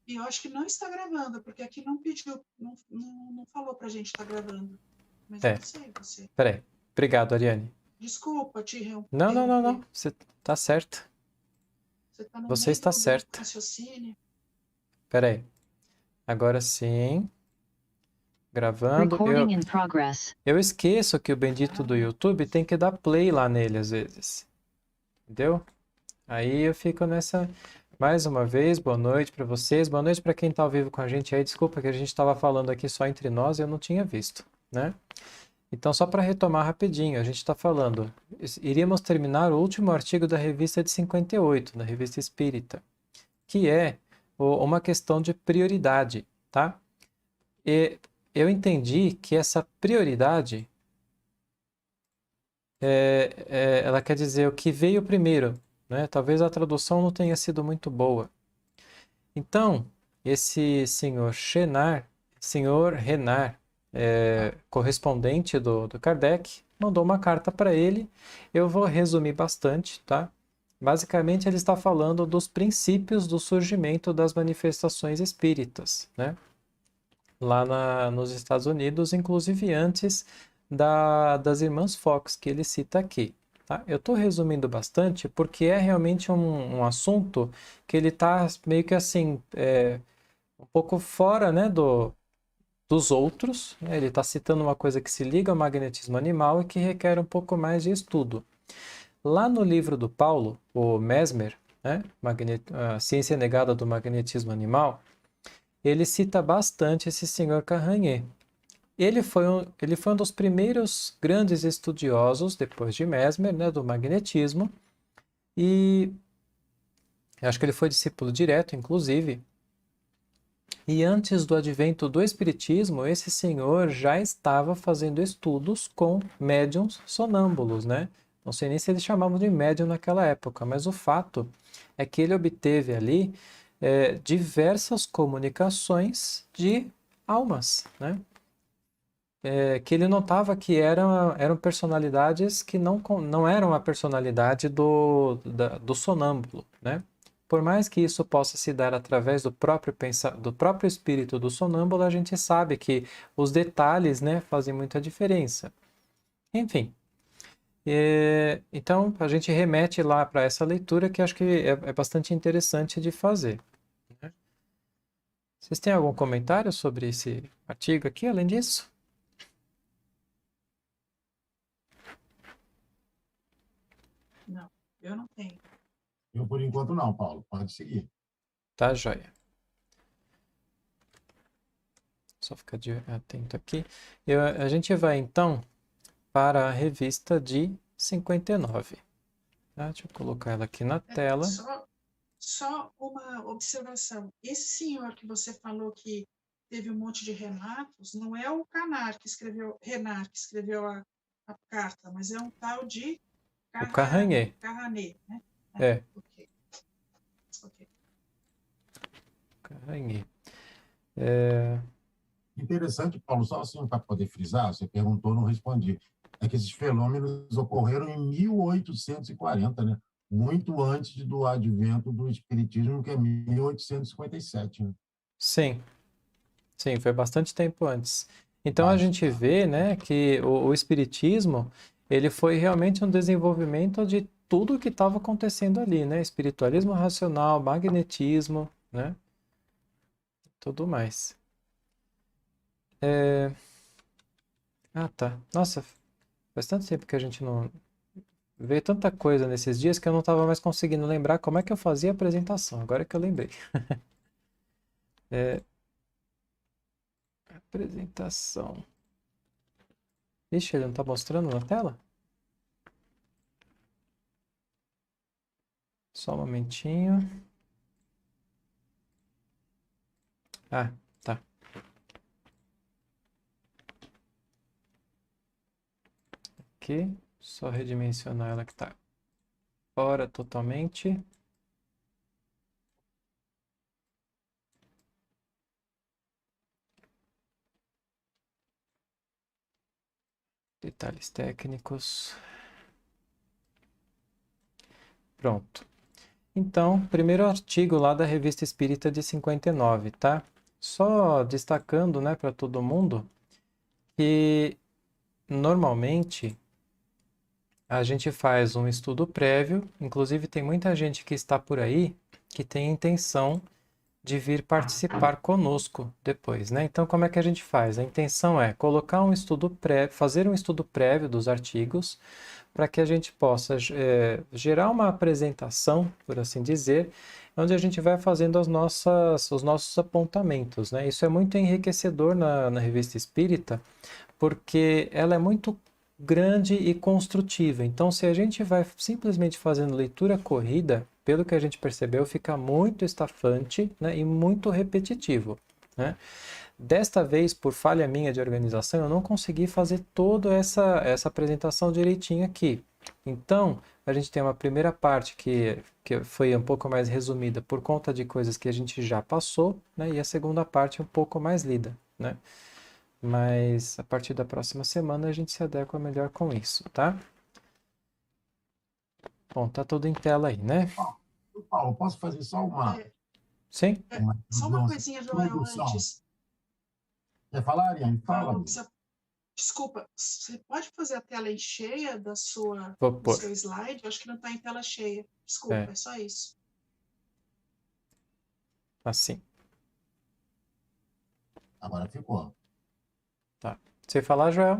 E eu acho que não está gravando, porque aqui não pediu, não falou pra gente estar gravando. Mas eu É, não sei, você. peraí. Obrigado, Ariane. Desculpa te Não, não, não, interromper. não. Você tá certo. Você está no Você está meio do certa. raciocínio. Peraí. Agora sim. Gravando. Recording in progress. Eu esqueço que o bendito do YouTube tem que dar play lá nele às vezes. Entendeu? Aí eu fico nessa. Mais uma vez, boa noite para vocês. Boa noite para quem está ao vivo com a gente aí. Desculpa que a gente estava falando aqui só entre nós e eu não tinha visto, né? Então, só para retomar rapidinho, a gente está falando. Iríamos terminar o último artigo da revista de 58, da revista Espírita, que é uma questão de prioridade, tá? E eu entendi que essa prioridade ela quer dizer o que veio primeiro, né? Talvez a tradução não tenha sido muito boa. Então, esse senhor Renard, correspondente do Kardec, mandou uma carta para ele. Eu vou resumir bastante, tá? Basicamente, ele está falando dos princípios do surgimento das manifestações espíritas, né? Lá nos Estados Unidos, inclusive antes das irmãs Fox, que ele cita aqui. Tá? Eu estou resumindo bastante porque é realmente um assunto que ele está meio que assim, um pouco fora, né, dos outros. Né? Ele está citando uma coisa que se liga ao magnetismo animal e que requer um pouco mais de estudo. Lá no livro do Paulo, o Mesmer, né, a Ciência Negada do Magnetismo Animal, ele cita bastante esse senhor Carranier. Ele foi um dos primeiros grandes estudiosos, depois de Mesmer, né, do magnetismo, e acho que ele foi discípulo direto, inclusive. E antes do advento do Espiritismo, esse senhor já estava fazendo estudos com médiums sonâmbulos, né? Não sei nem se eles chamavam de médium naquela época, mas o fato é que ele obteve ali diversas comunicações de almas, né? Que ele notava que eram personalidades que não eram a personalidade do sonâmbulo, né? Por mais que isso possa se dar através do próprio espírito do sonâmbulo, a gente sabe que os detalhes, né, fazem muita diferença. Enfim, então a gente remete lá para essa leitura que acho que é bastante interessante de fazer, né? Vocês têm algum comentário sobre esse artigo aqui, além disso? Não, eu não tenho. Eu, por enquanto, não, Paulo. Pode seguir. Tá, joia. Só ficar atento aqui. A gente vai, então, para a revista de 59. Tá? Deixa eu colocar ela aqui na tela. Só uma observação. Esse senhor que você falou que teve um monte de relatos, não é o Renard que escreveu a carta, mas é um tal de O Carranier. Carranet, né? É. Ok. Carranier. Interessante, Paulo, só assim para poder frisar, você perguntou, não respondi. É que esses fenômenos ocorreram em 1840, né? Muito antes do advento do Espiritismo, que é 1857. Né? Sim, sim, foi bastante tempo antes. Então a gente vê, né, que o Espiritismo, ele foi realmente um desenvolvimento de tudo o que estava acontecendo ali, né? Espiritualismo racional, magnetismo, né? Tudo mais. Ah, tá. Nossa, faz tanto tempo que a gente não vê tanta coisa nesses dias que eu não estava mais conseguindo lembrar como é que eu fazia a apresentação. Agora que eu lembrei. Apresentação. Ixi, ele não está mostrando na tela? Só um momentinho. Ah, tá. Aqui, só redimensionar ela que está fora totalmente. Detalhes técnicos. Pronto. Então, primeiro artigo lá da Revista Espírita de 59, tá? Só destacando, né, para todo mundo que normalmente a gente faz um estudo prévio, inclusive tem muita gente que está por aí que tem intenção de vir participar conosco depois, né? Então, como é que a gente faz? A intenção é colocar um estudo prévio, fazer um estudo prévio dos artigos, para que a gente possa gerar uma apresentação, por assim dizer, onde a gente vai fazendo os nossos apontamentos, né? Isso é muito enriquecedor na Revista Espírita, porque ela é muito grande e construtiva. Então, se a gente vai simplesmente fazendo leitura corrida, pelo que a gente percebeu, fica muito estafante, né, e muito repetitivo, né? Desta vez, por falha minha de organização, eu não consegui fazer toda essa apresentação direitinho aqui. Então, a gente tem uma primeira parte que foi um pouco mais resumida por conta de coisas que a gente já passou, né, e a segunda parte um pouco mais lida, né? Mas a partir da próxima semana a gente se adequa melhor com isso, tá? Bom, tá tudo em tela aí, né? Paulo, posso fazer só Sim? Só uma coisinha, Joel, introdução? antes. Quer falar, Ariane? Fala. Paulo, desculpa, você pode fazer a tela em cheia Vou do pôr. seu slide? Eu acho que não está em tela cheia. Desculpa, é só isso. Assim. Agora ficou. Tá. Você falar, Joel?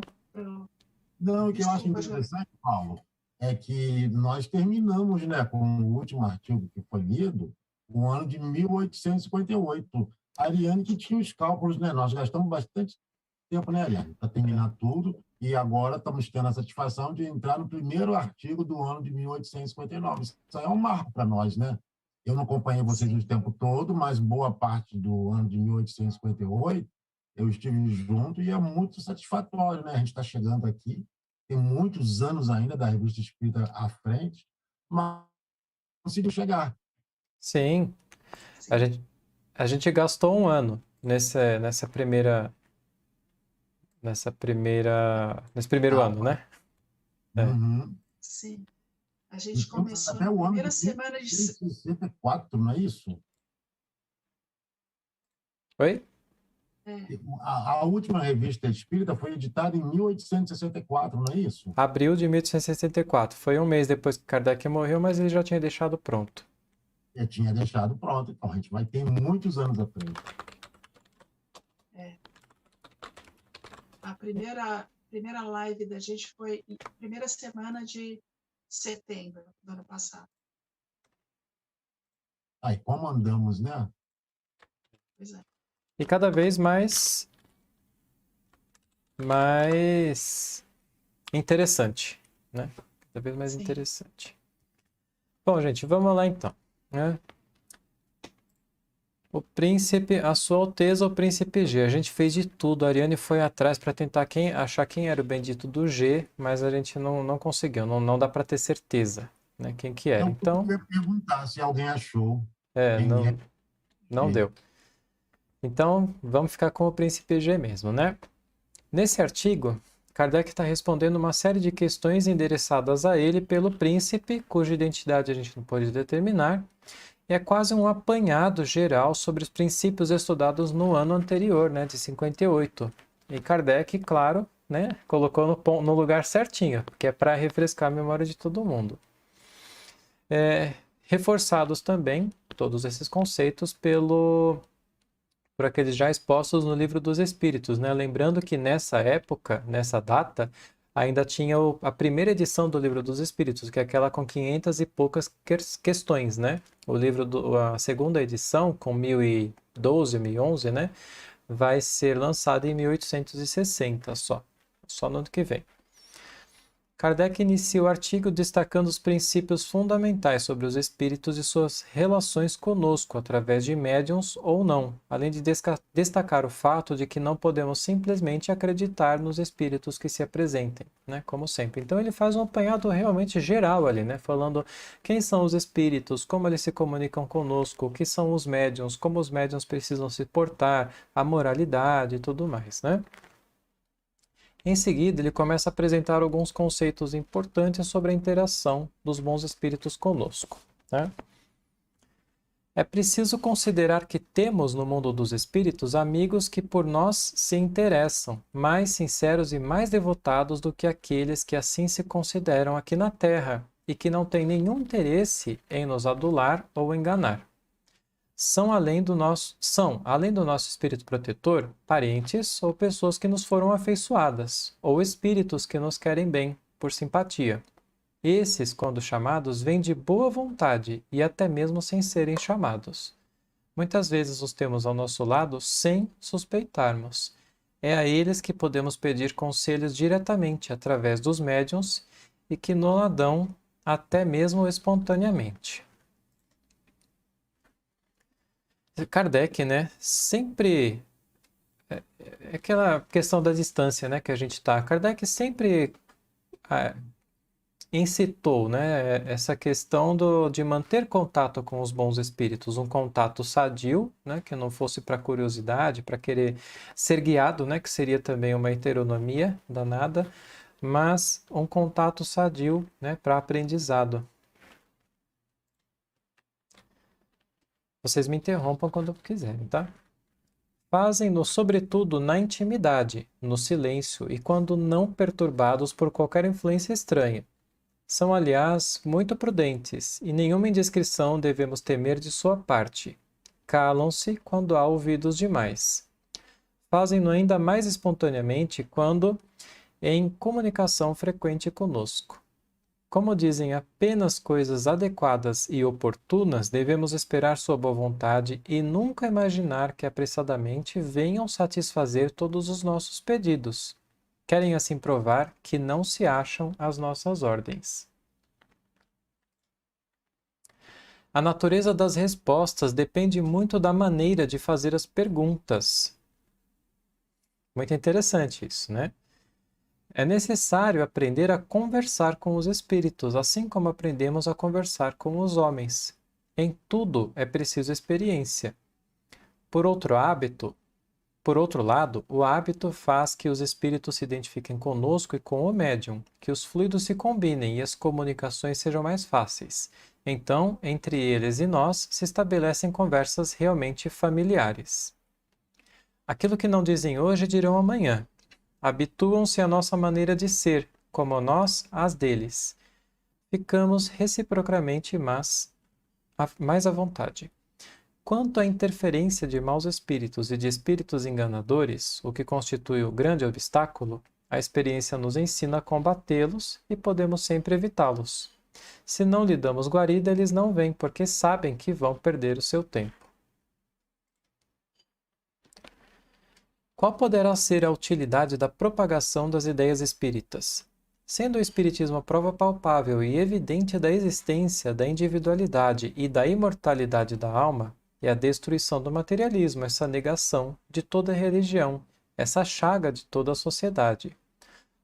Não, o que eu acho interessante, Paulo, é que nós terminamos, né, com o último artigo que foi lido, o ano de 1858. A Ariane que tinha os cálculos, né? Nós gastamos bastante tempo, né, Ariane, para terminar tudo, e agora estamos tendo a satisfação de entrar no primeiro artigo do ano de 1859. Isso é um marco para nós, né? Eu não acompanhei vocês o tempo todo, mas boa parte do ano de 1858 eu estive junto e é muito satisfatório, né? A gente está chegando aqui, tem muitos anos ainda da Revista Espírita à frente, mas conseguiu chegar. Sim. A gente gastou um ano nesse primeiro ano, né? Uhum. Sim. A gente Então, começou até na o ano primeira de semana de 64, não é isso? Oi? A última revista espírita foi editada em 1864, não é isso? Abril de 1864. Foi um mês depois que Kardec morreu, mas ele já tinha deixado pronto. Eu tinha deixado pronto, então a gente vai ter muitos anos à frente. A primeira live da gente foi na primeira semana de setembro do ano passado. Aí, como andamos, né? Pois é. E cada vez mais interessante, né? Cada vez mais interessante. Bom, gente, vamos lá então, né? O príncipe, a sua alteza, o príncipe G. A gente fez de tudo. A Ariane foi atrás para tentar achar quem era o bendito do G, mas a gente não conseguiu. Não dá para ter certeza, né? Quem que era. Então, eu ia perguntar se alguém achou. Não deu. Então, vamos ficar com o príncipe G mesmo, né? Nesse artigo, Kardec está respondendo uma série de questões endereçadas a ele pelo príncipe, cuja identidade a gente não pode determinar. É quase um apanhado geral sobre os princípios estudados no ano anterior, né, de 58. E Kardec, claro, né, colocou no lugar certinho, que é para refrescar a memória de todo mundo. Reforçados também, todos esses conceitos, por aqueles já expostos no Livro dos Espíritos, né? Lembrando que nessa época, nessa data, ainda tinha a primeira edição do Livro dos Espíritos, que é aquela com 500 e poucas questões, né? A segunda edição, com 1012, 1011, né? Vai ser lançada em 1860 só no ano que vem. Kardec inicia o artigo destacando os princípios fundamentais sobre os espíritos e suas relações conosco, através de médiuns ou não, além de destacar o fato de que não podemos simplesmente acreditar nos espíritos que se apresentem, né, como sempre. Então ele faz um apanhado realmente geral ali, né, falando quem são os espíritos, como eles se comunicam conosco, o que são os médiuns, como os médiuns precisam se portar, a moralidade e tudo mais, né? Em seguida, ele começa a apresentar alguns conceitos importantes sobre a interação dos bons espíritos conosco, né? É preciso considerar que temos no mundo dos espíritos amigos que por nós se interessam, mais sinceros e mais devotados do que aqueles que assim se consideram aqui na Terra e que não têm nenhum interesse em nos adular ou enganar. Além do nosso espírito protetor, parentes ou pessoas que nos foram afeiçoadas, ou espíritos que nos querem bem, por simpatia. Esses, quando chamados, vêm de boa vontade e até mesmo sem serem chamados. Muitas vezes os temos ao nosso lado sem suspeitarmos. É a eles que podemos pedir conselhos diretamente através dos médiuns e que nos dão até mesmo espontaneamente. Kardec, né, sempre... É aquela questão da distância, né, que a gente está. Kardec sempre incitou, né, essa questão de manter contato com os bons espíritos, um contato sadio, né, que não fosse para curiosidade, para querer ser guiado, né, que seria também uma heteronomia danada, mas um contato sadio, né, para aprendizado. Vocês me interrompam quando quiserem, tá? Fazem-no sobretudo na intimidade, no silêncio e quando não perturbados por qualquer influência estranha. São, aliás, muito prudentes, e nenhuma indiscrição devemos temer de sua parte. Calam-se quando há ouvidos demais. Fazem-no ainda mais espontaneamente quando em comunicação frequente conosco. Como dizem apenas coisas adequadas e oportunas, devemos esperar sua boa vontade e nunca imaginar que apressadamente venham satisfazer todos os nossos pedidos. Querem assim provar que não se acham às nossas ordens. A natureza das respostas depende muito da maneira de fazer as perguntas. Muito interessante isso, né? É necessário aprender a conversar com os espíritos, assim como aprendemos a conversar com os homens. Em tudo é preciso experiência. Por outro lado, o hábito faz que os espíritos se identifiquem conosco e com o médium, que os fluidos se combinem e as comunicações sejam mais fáceis. Então, entre eles e nós, se estabelecem conversas realmente familiares. Aquilo que não dizem hoje, dirão amanhã. Habituam-se à nossa maneira de ser, como nós às deles. Ficamos reciprocamente mais à vontade. Quanto à interferência de maus espíritos e de espíritos enganadores, o que constitui o grande obstáculo, a experiência nos ensina a combatê-los e podemos sempre evitá-los. Se não lhe damos guarida, eles não vêm, porque sabem que vão perder o seu tempo. Qual poderá ser a utilidade da propagação das ideias espíritas? Sendo o espiritismo a prova palpável e evidente da existência da individualidade e da imortalidade da alma, e a destruição do materialismo, essa negação de toda religião, essa chaga de toda a sociedade.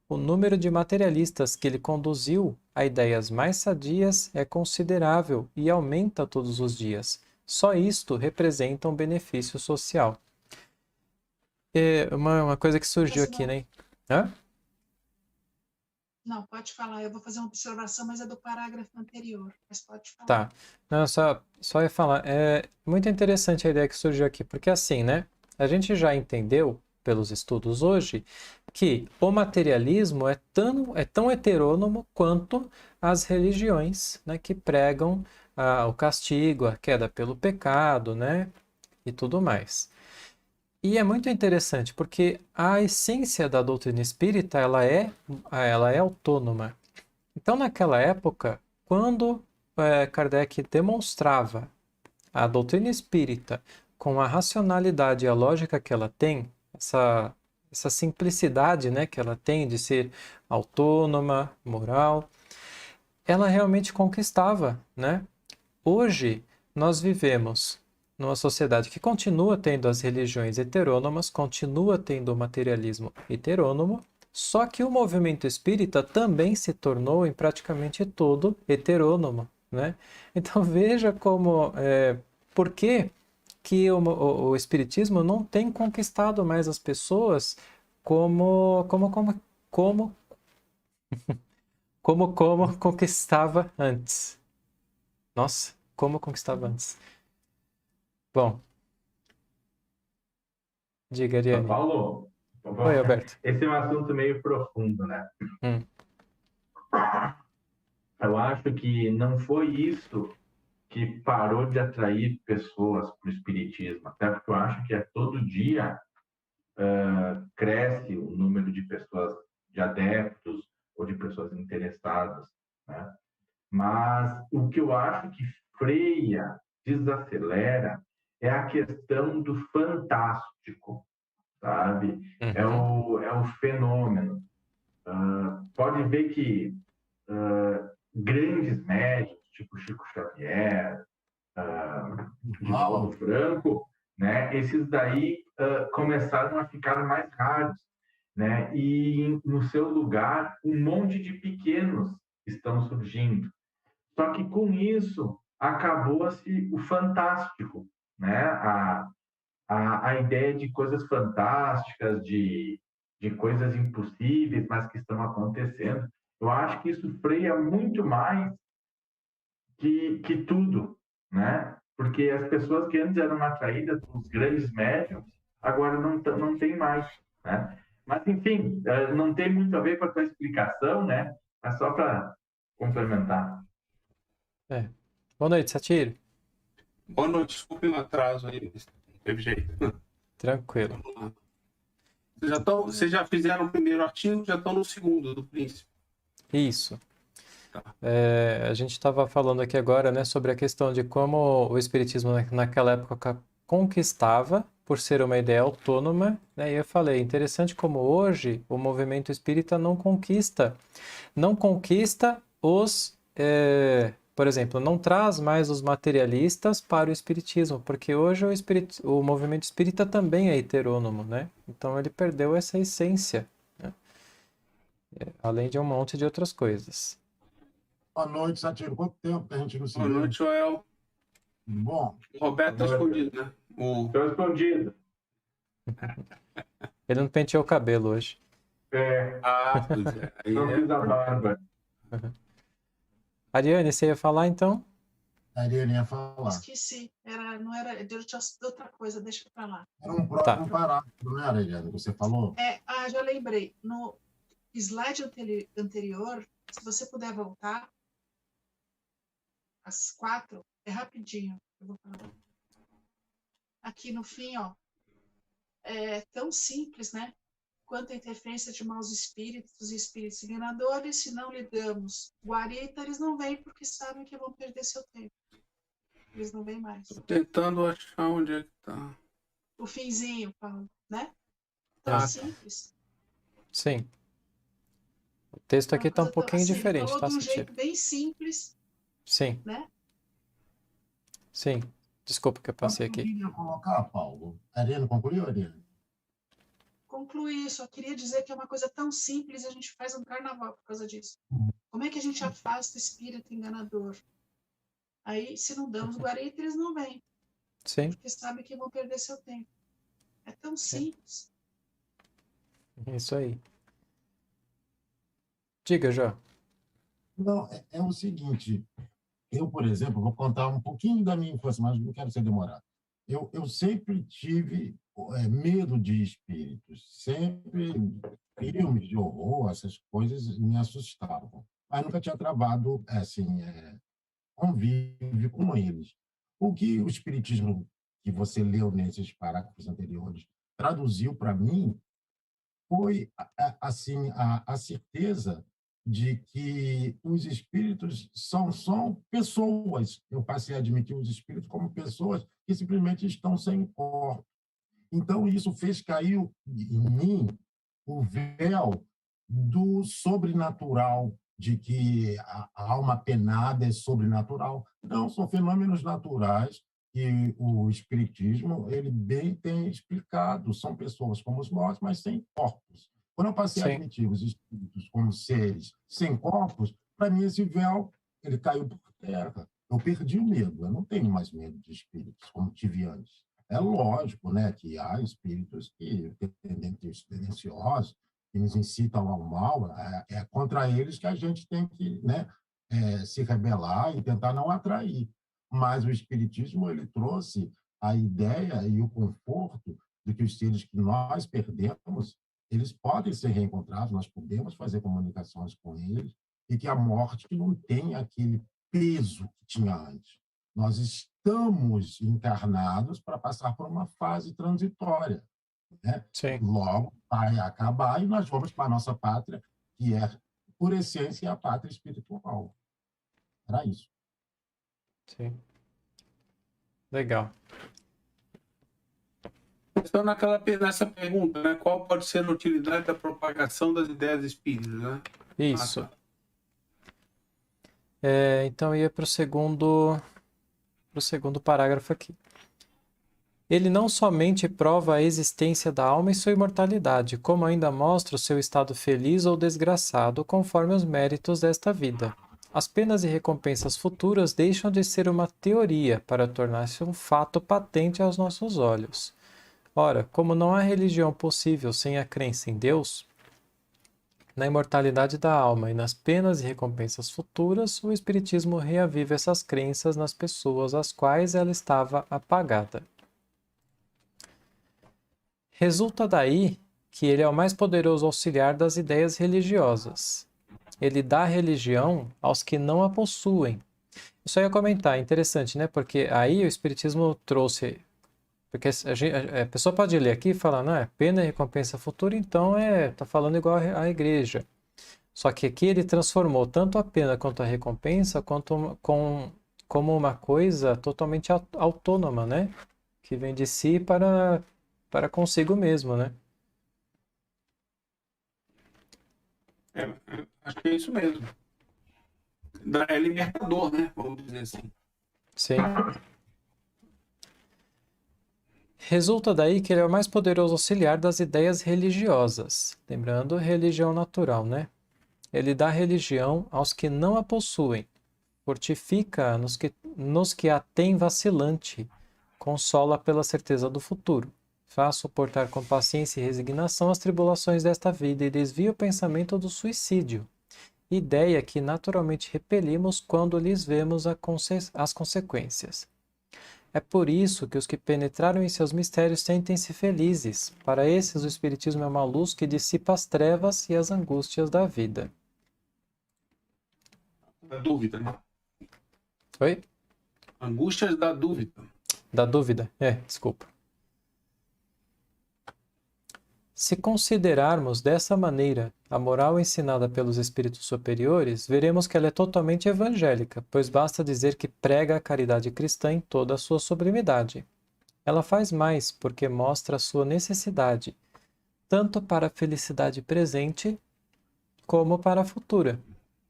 O número de materialistas que ele conduziu a ideias mais sadias é considerável e aumenta todos os dias. Só isto representa um benefício social. É uma coisa que surgiu aqui, né? Hã? Não, pode falar. Eu vou fazer uma observação, mas é do parágrafo anterior. Mas pode falar. Tá. Não, só ia falar. É muito interessante a ideia que surgiu aqui, porque assim, né? A gente já entendeu, pelos estudos hoje, que o materialismo é tão heterônomo quanto as religiões, né, que pregam o castigo, a queda pelo pecado, né? E tudo mais. E é muito interessante, porque a essência da doutrina espírita, ela é autônoma. Então, naquela época, quando Kardec demonstrava a doutrina espírita com a racionalidade e a lógica que ela tem, essa simplicidade, né, que ela tem de ser autônoma, moral, ela realmente conquistava, né? Hoje, nós vivemos numa sociedade que continua tendo as religiões heterônomas, continua tendo o materialismo heterônomo, só que o movimento espírita também se tornou em praticamente todo heterônomo, né? Então veja por que o espiritismo não tem conquistado mais as pessoas como conquistava antes. Nossa, como conquistava antes. Bom, diga, Ariane. Paulo, Oi, Alberto. esse é um assunto meio profundo, né? Hum. Eu acho que não foi isso que parou de atrair pessoas para o espiritismo, até porque eu acho que todo dia cresce o número de pessoas, de adeptos ou de pessoas interessadas, né? Mas o que eu acho que freia, desacelera, é a questão do fantástico, sabe? É o fenômeno. Pode ver que grandes médios, tipo Chico Xavier, Divaldo Franco, né? Esses daí começaram a ficar mais raros, né? E no seu lugar, um monte de pequenos estão surgindo. Só que com isso acabou-se o fantástico, né? A ideia de coisas fantásticas, de coisas impossíveis, mas que estão acontecendo. Eu acho que isso freia muito mais que tudo, né? Porque as pessoas que antes eram atraídas pelos grandes médiums, agora não tem mais, né? Mas, enfim, não tem muito a ver com a tua explicação, né? É só para complementar. Boa noite, Satiro. Boa noite, desculpe o atraso aí, não teve jeito. Tranquilo. Vocês já fizeram o primeiro artigo, já estão no segundo, do Príncipe. Isso. Tá. A gente estava falando aqui agora, né, sobre a questão de como o Espiritismo naquela época conquistava, por ser uma ideia autônoma, né, e eu falei, interessante como hoje o movimento espírita não conquista os, por exemplo, não traz mais os materialistas para o espiritismo, porque hoje o movimento espírita também é heterônomo, né? Então ele perdeu essa essência, né? Além de um monte de outras coisas. Boa noite, Satiro. Quanto tempo que a gente não se Boa vê? noite, Joel. Bom, O Roberto tá escondido, né? Estou escondido. Ele não penteou o cabelo hoje. Pois é. Aí Não fiz a barba. Ariane, você ia falar então? a Ariane ia falar. Esqueci. Não era de outra coisa, deixa pra lá. Era um próximo parágrafo, não era, Ariane, que você falou? Já lembrei. No slide anterior, se você puder voltar, às 4, é rapidinho. Eu vou falar. Aqui no fim, ó, é tão simples, né? Quanto a interferência de maus espíritos e espíritos enganadores, se não lhe damos guarita, eles não vêm porque sabem que vão perder seu tempo. Eles não vêm mais. Tô tentando achar onde é que tá. O finzinho, Paulo, né? Tão simples. Sim. O texto aqui está um pouquinho assim, diferente, falou tá, de um Satiro? jeito bem simples. Sim. Né? Sim. Desculpa que eu passei aqui. Eu queria colocar, Paulo. A Ariane concluiu, Ariane? Concluir, só queria dizer que é uma coisa tão simples e a gente faz um carnaval por causa disso. Como é que a gente afasta o espírito enganador? Aí, se não damos guarita, eles não vêm. Sim. Porque sabem que vão perder seu tempo. É tão simples. Isso aí. Diga, Jó. Não, é o seguinte. Eu, por exemplo, vou contar um pouquinho da minha infância, mas não quero ser demorado. Eu sempre tive medo de espíritos. Sempre filmes de horror, essas coisas me assustavam. Mas nunca tinha travado, assim, convívio com eles. O que o espiritismo que você leu nesses parágrafos anteriores traduziu para mim foi assim a certeza de que os espíritos são pessoas. Eu passei a admitir os espíritos como pessoas que simplesmente estão sem corpo. Então, isso fez cair em mim o véu do sobrenatural, de que a alma penada é sobrenatural. Não, são fenômenos naturais que o espiritismo ele bem tem explicado. São pessoas como nós, mas sem corpos. Quando eu passei a admitir os espíritos como seres sem corpos, para mim esse véu ele caiu por terra. Eu perdi o medo, eu não tenho mais medo de espíritos como tive antes. É lógico, né, que há espíritos que tendenciosos, que nos incitam ao mal, é contra eles que a gente tem que, né, se rebelar e tentar não atrair. Mas o espiritismo ele trouxe a ideia e o conforto de que os seres que nós perdemos, eles podem ser reencontrados, nós podemos fazer comunicações com eles, e que a morte não tem aquele peso que tinha antes. Nós estamos encarnados para passar por uma fase transitória, né? Sim, Logo vai acabar e nós vamos para a nossa pátria, que é, por essência, a pátria espiritual. Era isso. sim. Legal. Então, nessa pergunta, né? Qual pode ser a utilidade da propagação das ideias espíritas, né? Isso. Ah, tá. Então ia para o segundo parágrafo aqui. Ele não somente prova a existência da alma e sua imortalidade, como ainda mostra o seu estado feliz ou desgraçado, conforme os méritos desta vida. As penas e recompensas futuras deixam de ser uma teoria para tornar-se um fato patente aos nossos olhos. Ora, como não há religião possível sem a crença em Deus, na imortalidade da alma e nas penas e recompensas futuras, o Espiritismo reaviva essas crenças nas pessoas às quais ela estava apagada. Resulta daí que ele é o mais poderoso auxiliar das ideias religiosas. Ele dá religião aos que não a possuem. Isso aí eu ia comentar, interessante, né? Porque aí o Espiritismo trouxe... Porque a pessoa pode ler aqui e falar, não, é pena e recompensa futura, então tá falando igual à igreja. Só que aqui ele transformou tanto a pena quanto a recompensa como uma coisa totalmente autônoma, né? Que vem de si para consigo mesmo, né? Acho que é isso mesmo. É libertador, né? Vamos dizer assim. Sim. Resulta daí que ele é o mais poderoso auxiliar das ideias religiosas. Lembrando, religião natural, né? Ele dá religião aos que não a possuem, fortifica nos que a têm vacilante, consola pela certeza do futuro, faz suportar com paciência e resignação as tribulações desta vida e desvia o pensamento do suicídio, ideia que naturalmente repelimos quando lhes vemos as consequências. É por isso que os que penetraram em seus mistérios sentem-se felizes. Para esses, o Espiritismo é uma luz que dissipa as trevas e as angústias da vida. Da dúvida, né? Oi? Angústias da dúvida. Da dúvida? Desculpa. Se considerarmos dessa maneira a moral ensinada pelos espíritos superiores, veremos que ela é totalmente evangélica, pois basta dizer que prega a caridade cristã em toda a sua sublimidade. Ela faz mais, porque mostra a sua necessidade, tanto para a felicidade presente como para a futura,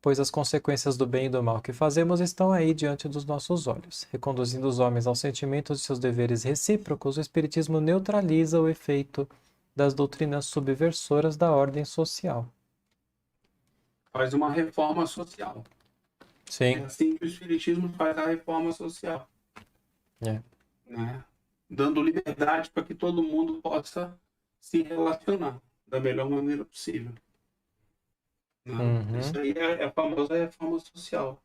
pois as consequências do bem e do mal que fazemos estão aí diante dos nossos olhos. Reconduzindo os homens aos sentimentos de seus deveres recíprocos, o Espiritismo neutraliza o efeito das doutrinas subversoras da ordem social. Faz uma reforma social. Sim. É assim que o Espiritismo faz a reforma social. É. Né? Dando liberdade para que todo mundo possa se relacionar da melhor maneira possível. Né? Uhum. Isso aí é a famosa reforma social.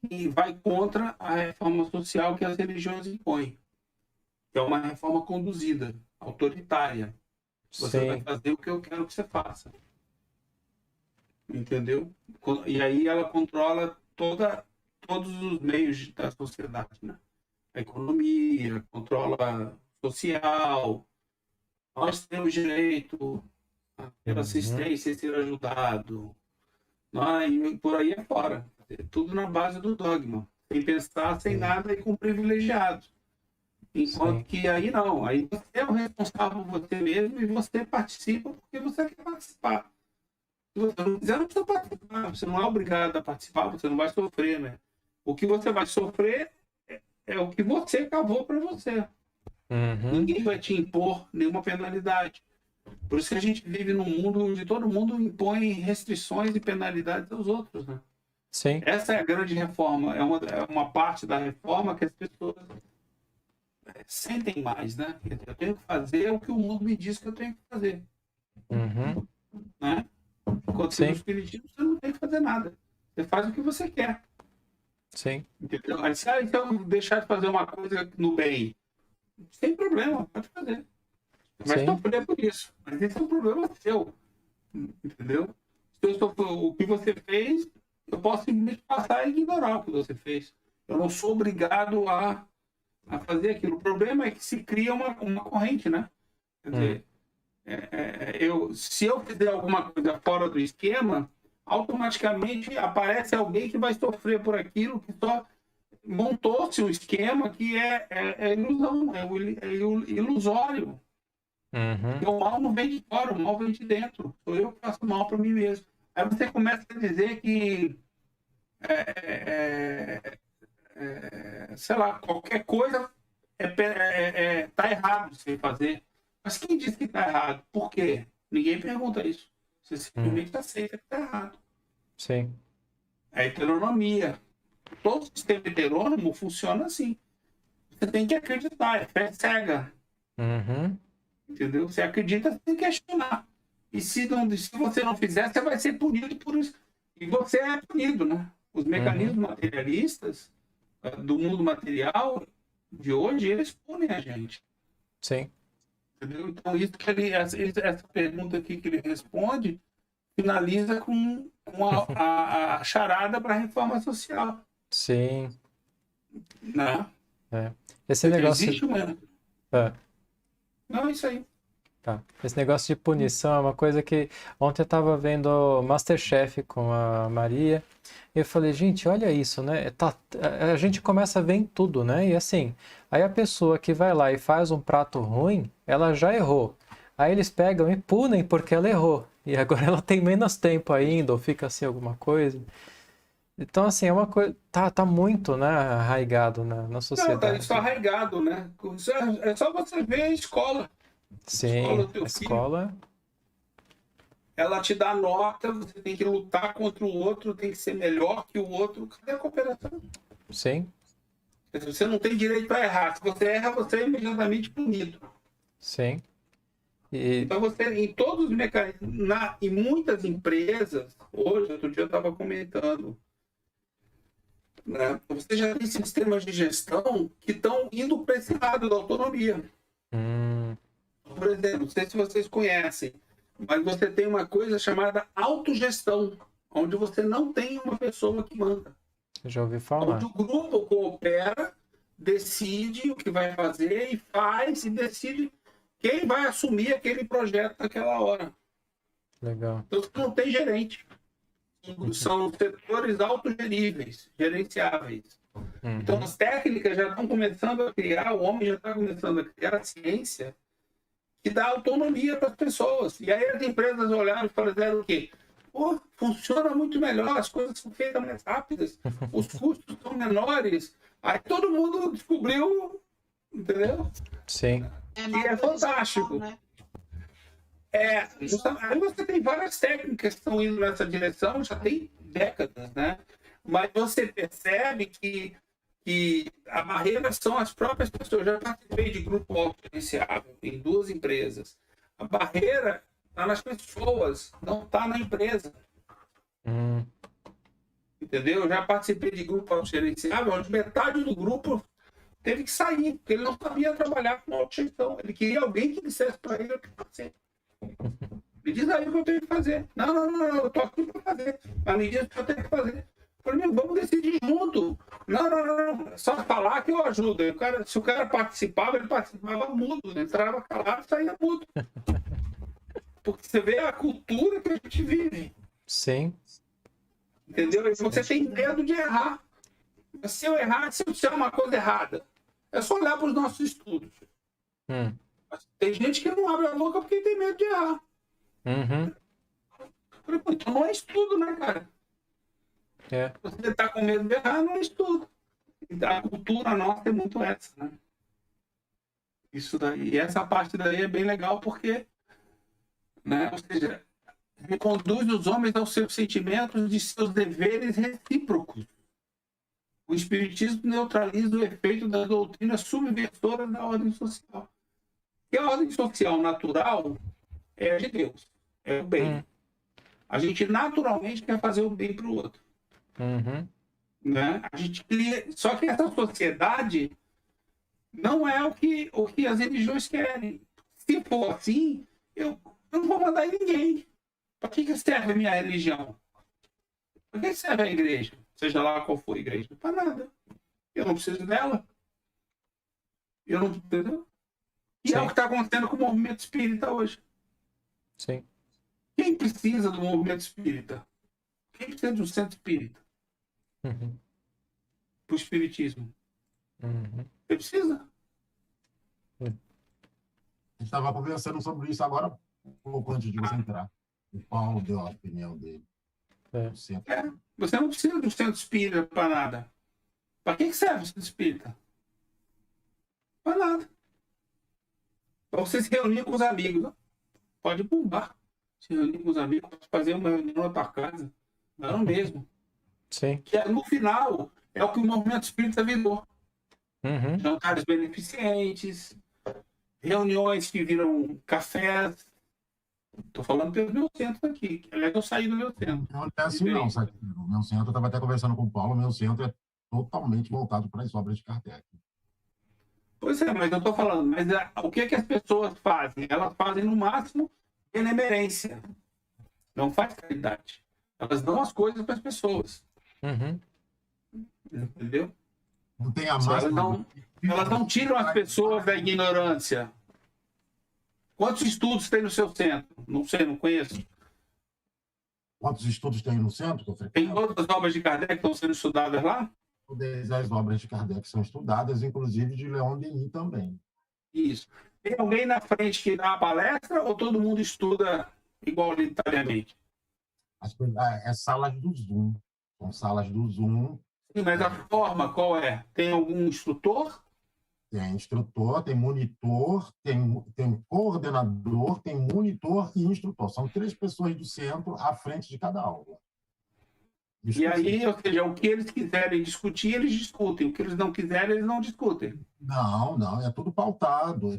E vai contra a reforma social que as religiões impõem. Que é uma reforma conduzida, autoritária. Você vai fazer o que eu quero que você faça. Entendeu? E aí ela controla todos os meios da sociedade, né? A economia, controla social. Nós temos direito a ter assistência e ser ajudado. E por aí afora. Tudo na base do dogma. Sem pensar, sem nada e com privilegiado. Enquanto que aí não, aí você é o responsável por você mesmo e você participa porque você quer participar. Se você não quiser, não precisa participar. Você não é obrigado a participar, você não vai sofrer, né? O que você vai sofrer é o que você cavou para você. Uhum. Ninguém vai te impor nenhuma penalidade. Por isso que a gente vive num mundo onde todo mundo impõe restrições e penalidades aos outros, né? Sim. Essa é a grande reforma, é uma parte da reforma que as pessoas sentem mais, né? Eu tenho que fazer o que o mundo me diz que eu tenho que fazer. Uhum. Né? Enquanto você no espiritismo, você não tem que fazer nada. Você faz o que você quer. Sim. Entendeu? Aí, então, deixar de fazer uma coisa no bem. sem problema, pode fazer. Vai Sim. sofrer por isso. Mas esse é um problema seu. Entendeu? Se eu sofrer o que você fez, eu posso simplesmente passar e ignorar o que você fez. Eu não sou obrigado a fazer aquilo. O problema é que se cria uma corrente, né? Quer dizer, se eu fizer alguma coisa fora do esquema, automaticamente aparece alguém que vai sofrer por aquilo, que só montou-se um esquema que é ilusão, é ilusório. Uhum. Porque o mal não vem de fora, o mal vem de dentro. Sou eu que faço mal para mim mesmo. Aí você começa a dizer que, sei lá, qualquer coisa tá errado você fazer. Mas quem disse que está errado? Por quê? Ninguém pergunta isso. Você simplesmente aceita que está errado. Sim. É heteronomia. Todo sistema heterônomo funciona assim. Você tem que acreditar, é fé cega. Uhum. Entendeu? Você acredita, você tem que questionar. E se você não fizer, você vai ser punido por isso. E você é punido, né? Os mecanismos materialistas do mundo material de hoje, eles punem a gente. Sim. Entendeu? Então, isso que essa pergunta aqui que ele responde finaliza com a charada para a reforma social. Sim. Né? Esse negócio. Existe uma... É. Não, é isso aí. Tá. Esse negócio de punição é uma coisa que ontem eu estava vendo MasterChef com a Maria e eu falei, gente, olha isso, né? A gente começa a ver em tudo, né? E assim, aí a pessoa que vai lá e faz um prato ruim, ela já errou. Aí eles pegam e punem porque ela errou. E agora ela tem menos tempo ainda, ou fica assim alguma coisa. Então, assim, é uma coisa. Tá muito, né, arraigado na Não, tá sociedade. isso arraigado, né? É só você ver a escola. Sim, do teu a filho. escola. Ela te dá nota, você tem que lutar contra o outro, tem que ser melhor que o outro. Cadê a cooperação? Sim, Você não tem direito a errar. Se você erra, você é imediatamente punido. sim. E. Então, você, em todos os mecanismos, em muitas empresas, hoje, outro dia eu estava comentando, né? Você já tem sistemas de gestão que estão indo para esse lado da autonomia. Por exemplo, não sei se vocês conhecem, mas você tem uma coisa chamada autogestão, onde você não tem uma pessoa que manda. Já ouvi falar. Onde o grupo coopera, decide o que vai fazer e faz, e decide quem vai assumir aquele projeto naquela hora. Legal. Então, você não tem gerente. São setores autogeríveis, gerenciáveis. Então, as técnicas já estão começando a criar, o homem já está começando a criar a ciência que dá autonomia para as pessoas. E aí as empresas olharam e falaram o quê? Pô, funciona muito melhor, as coisas são feitas mais rápidas, os custos são menores. Aí todo mundo descobriu, entendeu? Sim. E é fantástico. Né? Aí você tem várias técnicas que estão indo nessa direção, já tem décadas, né? Mas você percebe que a barreira são as próprias pessoas. Eu já participei de grupo autogerenciável em 2 empresas. A barreira está nas pessoas, não está na empresa. Entendeu? Eu já participei de grupo autogerenciável, onde metade do grupo teve que sair, porque ele não sabia trabalhar com autogestão. Ele queria alguém que dissesse para ele o que fazer. Me diz aí o que eu tenho que fazer. Não, eu estou aqui para fazer. Mas me diz o que eu tenho que fazer. Eu falei, vamos decidir junto. Não. Só falar que eu ajudo. Se o cara participava, ele participava mudo. Ele entrava calado e saía mudo. Porque você vê a cultura que a gente vive. Sim. Entendeu? E você tem medo de errar. Mas se eu errar, se eu disser uma coisa errada, é só olhar para os nossos estudos. Tem gente que não abre a boca porque tem medo de errar. Então não é estudo, né, cara? Você tá com medo de errar, não é estudo. Então, a cultura nossa é muito essa, né? Isso daí, e essa parte daí é bem legal porque, né, ou seja, reconduz os homens aos seus sentimentos de seus deveres recíprocos. O espiritismo neutraliza o efeito das doutrinas subversoras da ordem social. E a ordem social natural é a de Deus, é o bem. A gente naturalmente quer fazer o bem para o outro. Né? A gente cria... Só que essa sociedade não é o que as religiões querem. Se for assim, eu não vou mandar em ninguém. Para que serve a minha religião? Para que serve a igreja? Seja lá qual for a igreja. Para nada. Eu não preciso dela. Eu não, entendeu? E é o que está acontecendo com o movimento espírita hoje. Sim. Quem precisa do movimento espírita? Quem precisa de um centro espírita? Uhum. Para o espiritismo? Uhum. Você precisa? A gente estava conversando sobre isso agora, um pouco antes de você entrar. O Paulo deu a opinião dele. É. Você não precisa de um centro espírita para nada. Para que serve o centro espírita? Para nada. Para você se reunir com os amigos. Pode ir para um bar. Se reunir com os amigos, fazer uma reunião na tua casa. Não mesmo. Sim. Que no final é o que o movimento espírita virou. Uhum. Jantares beneficentes, reuniões que viram cafés. Estou falando pelo meu centro aqui. Aliás, eu saí do meu centro. Não é assim, não, sabe? O meu centro, eu estava até conversando com o Paulo, o meu centro é totalmente voltado para as obras de Kardec. Pois é, mas eu estou falando, mas o que as pessoas fazem? Elas fazem no máximo benemerência. Não faz caridade. Elas dão as coisas para as pessoas. Uhum. Entendeu? Não tem a Elas não tiram as pessoas da ignorância. Quantos estudos tem no seu centro? Não sei, não conheço. Quantos estudos tem no centro? Tem outras obras de Kardec que estão sendo estudadas lá? Todas as obras de Kardec são estudadas, inclusive de Leon Denis também. Isso. Tem alguém na frente que dá a palestra ou todo mundo estuda igualitariamente? É salas do Zoom. São salas do Zoom. Sim, mas a forma qual é? Tem algum instrutor? Tem instrutor, tem monitor, tem coordenador, tem monitor e instrutor. São 3 pessoas do centro à frente de cada aula. E aí, ou seja, o que eles quiserem discutir, eles discutem. O que eles não quiserem, eles não discutem. Não, é tudo pautado,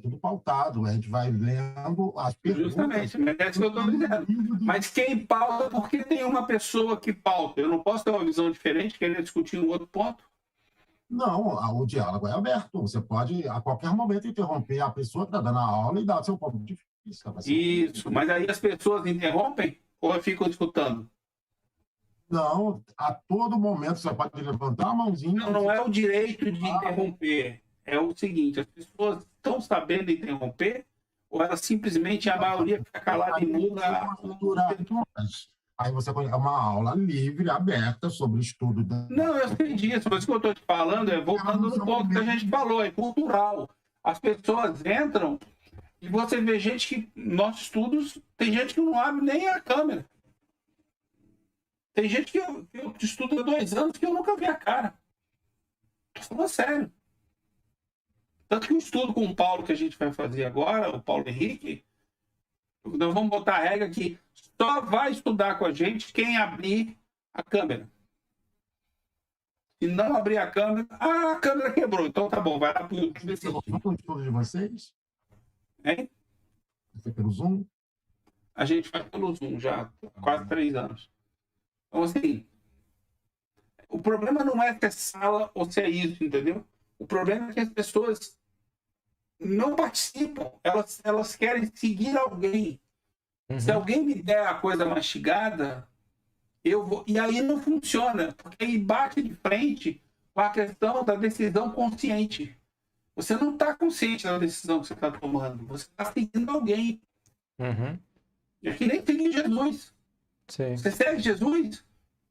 A gente vai lendo as perguntas. Justamente, mas é isso que eu estou dizendo. Mas quem pauta, porque tem uma pessoa que pauta. Eu não posso ter uma visão diferente, querer discutir um outro ponto? Não, o diálogo é aberto. Você pode, a qualquer momento, interromper a pessoa que está dando a aula e dar o seu ponto de vista. Isso, mas aí as pessoas interrompem ou ficam escutando? Não, a todo momento você pode levantar a mãozinha. Não é o direito de interromper. É o seguinte, as pessoas estão sabendo interromper ou elas simplesmente, a maioria fica calada e muda? Aí você é uma aula livre, aberta, sobre o estudo da... Não, eu sei disso, mas o que eu estou te falando é, voltando no ponto que a gente falou, é cultural. As pessoas entram e você vê gente que, nossos estudos, tem gente que não abre nem a câmera. Tem gente que eu estudo há 2 anos que eu nunca vi a cara. Estou falando sério. Tanto que o estudo com o Paulo que a gente vai fazer agora, o Paulo Henrique, nós vamos botar a regra que só vai estudar com a gente quem abrir a câmera. Se não abrir a câmera quebrou. Então tá bom, vai lá para o YouTube. Você o estudo de vocês? Hein? Foi pelo Zoom? A gente faz pelo Zoom já há quase 3 anos. Então, assim, o problema não é se é sala ou se é isso, entendeu? O problema é que as pessoas não participam. Elas querem seguir alguém. Uhum. Se alguém me der a coisa mastigada, eu vou. E aí não funciona, porque aí bate de frente com a questão da decisão consciente. Você não está consciente da decisão que você está tomando. Você está seguindo alguém. Uhum. É que nem seguir Jesus. Sim. Você segue Jesus?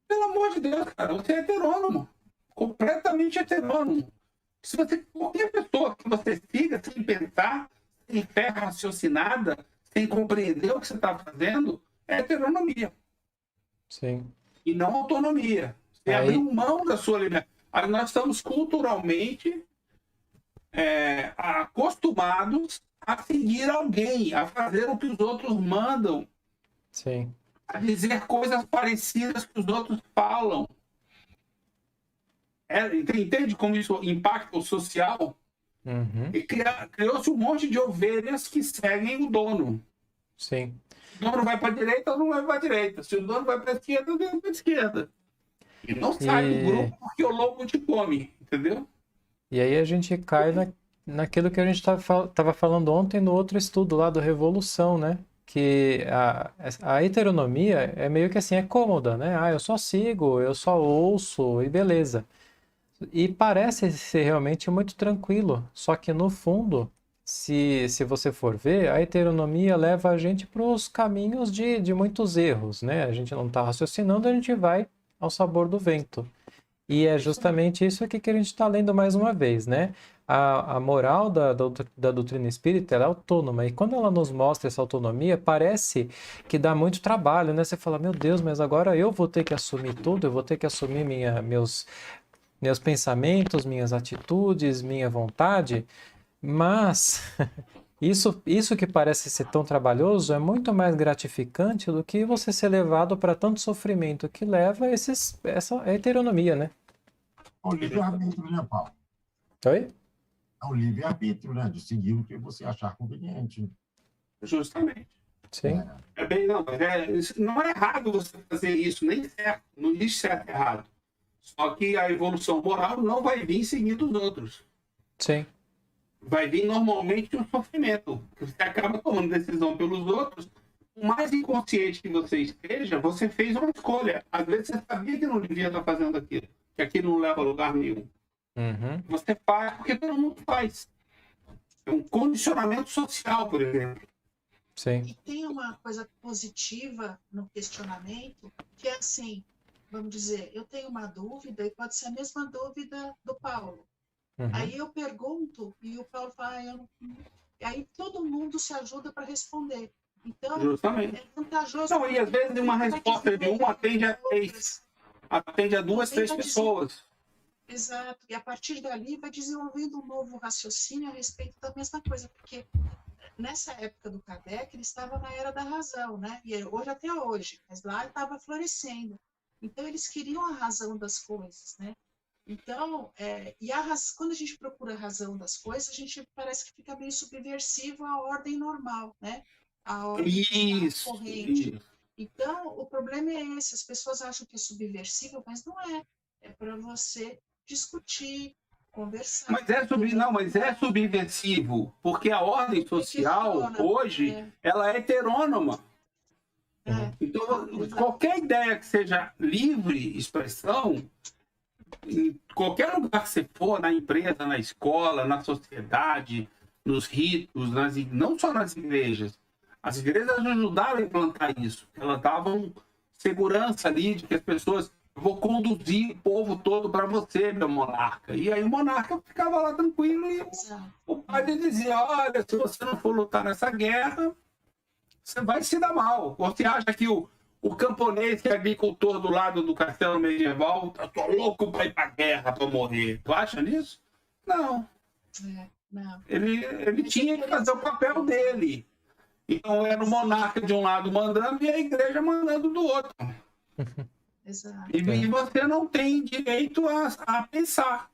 Pelo amor de Deus, cara, você é heterônomo. Completamente heterônomo. Se você, qualquer pessoa que você siga sem pensar, sem fé raciocinada, sem compreender o que você está fazendo, é heteronomia. Sim. E não autonomia. Você abriu mão da sua liberdade. Aí nós estamos culturalmente acostumados a seguir alguém, a fazer o que os outros mandam. Sim. A dizer coisas parecidas que os outros falam. Entende como isso impacta o social? Uhum. E criou-se um monte de ovelhas que seguem o dono. Sim. O dono vai para a direita, não vai para a direita. Se o dono vai para a esquerda, ele vai para a esquerda. E não sai do grupo porque o lobo te come, entendeu? E aí a gente cai naquilo que a gente estava falando ontem no outro estudo lá do Revolução, né? Que a heteronomia é meio que assim, é cômoda, né? Ah, eu só sigo, eu só ouço e beleza. E parece ser realmente muito tranquilo, só que no fundo, se você for ver, a heteronomia leva a gente para os caminhos de muitos erros, né? A gente não está raciocinando, a gente vai ao sabor do vento. E é justamente isso aqui que a gente está lendo mais uma vez, né? A moral da doutrina espírita ela é autônoma, e quando ela nos mostra essa autonomia, parece que dá muito trabalho, né? Você fala, meu Deus, mas agora eu vou ter que assumir tudo, eu vou ter que assumir meus pensamentos, minhas atitudes, minha vontade, mas isso que parece ser tão trabalhoso é muito mais gratificante do que você ser levado para tanto sofrimento que leva essa heteronomia, né? É o livre-arbítrio, né, Paulo? Oi? É o livre-arbítrio, né? De seguir o que você achar conveniente. Justamente. Sim. Não é errado você fazer isso, nem certo. Não diz certo e errado. Só que a evolução moral não vai vir seguindo os outros. Sim. Vai vir normalmente um sofrimento. Você acaba tomando decisão pelos outros. O mais inconsciente que você esteja, você fez uma escolha. Às vezes você sabia que não devia estar fazendo aquilo, que aquilo não leva a lugar nenhum. Uhum. Você faz porque todo mundo faz. É um condicionamento social, por exemplo. Sim. E tem uma coisa positiva no questionamento, que é assim, vamos dizer, eu tenho uma dúvida e pode ser a mesma dúvida do Paulo. Uhum. Aí eu pergunto e o Paulo fala, aí todo mundo se ajuda para responder. Então, Justamente. é vantajoso. Não, e às vezes uma resposta de um atende a 3, atende a 2, 3 pessoas. Exato. E a partir dali vai desenvolvendo um novo raciocínio a respeito da mesma coisa, porque nessa época do Kardec ele estava na era da razão, né? E hoje até hoje, mas lá estava florescendo. Então eles queriam a razão das coisas, né? Então, quando a gente procura a razão das coisas, a gente parece que fica meio subversivo à ordem normal, né? A ordem corrente. Então, o problema é esse. As pessoas acham que é subversivo, mas não é. É para você discutir, conversar. Mas é subversivo, porque a ordem social hoje ela é heterônoma. Então, qualquer ideia que seja livre expressão, em qualquer lugar que você for, na empresa, na escola, na sociedade, nos ritos, não só nas igrejas. As igrejas ajudaram a implantar isso. Elas davam segurança ali de que as pessoas... Vou conduzir o povo todo para você, meu monarca. E aí o monarca ficava lá tranquilo e o padre dizia, olha, se você não for lutar nessa guerra, você vai se dar mal. Você acha que o camponês, que é agricultor do lado do castelo medieval, eu tô louco para ir para a guerra, para morrer. Tu acha nisso? Não. Não. Ele tinha que fazer o papel dele. Então era o monarca de um lado mandando e a igreja mandando do outro. Exato. E você não tem direito a pensar.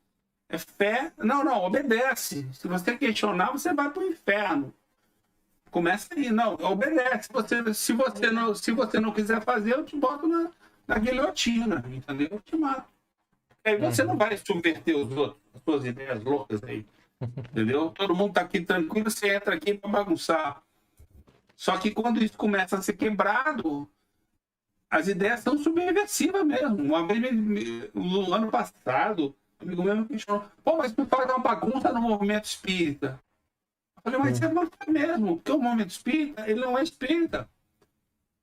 É fé. Não, obedece. Se você questionar, você vai para o inferno. Começa aí, não, obedece. Se você não quiser fazer, eu te boto na guilhotina, entendeu? Eu te mato. Aí você não vai subverter os outros, as suas ideias loucas aí. Entendeu? Todo mundo está aqui tranquilo, você entra aqui para bagunçar. Só que quando isso começa a ser quebrado, as ideias são subversivas mesmo. Uma vez, no ano passado, um amigo meu me questionou, mas tu faz uma bagunça no movimento espírita. Eu falei, mas isso é mesmo, porque o movimento espírita, ele não é espírita.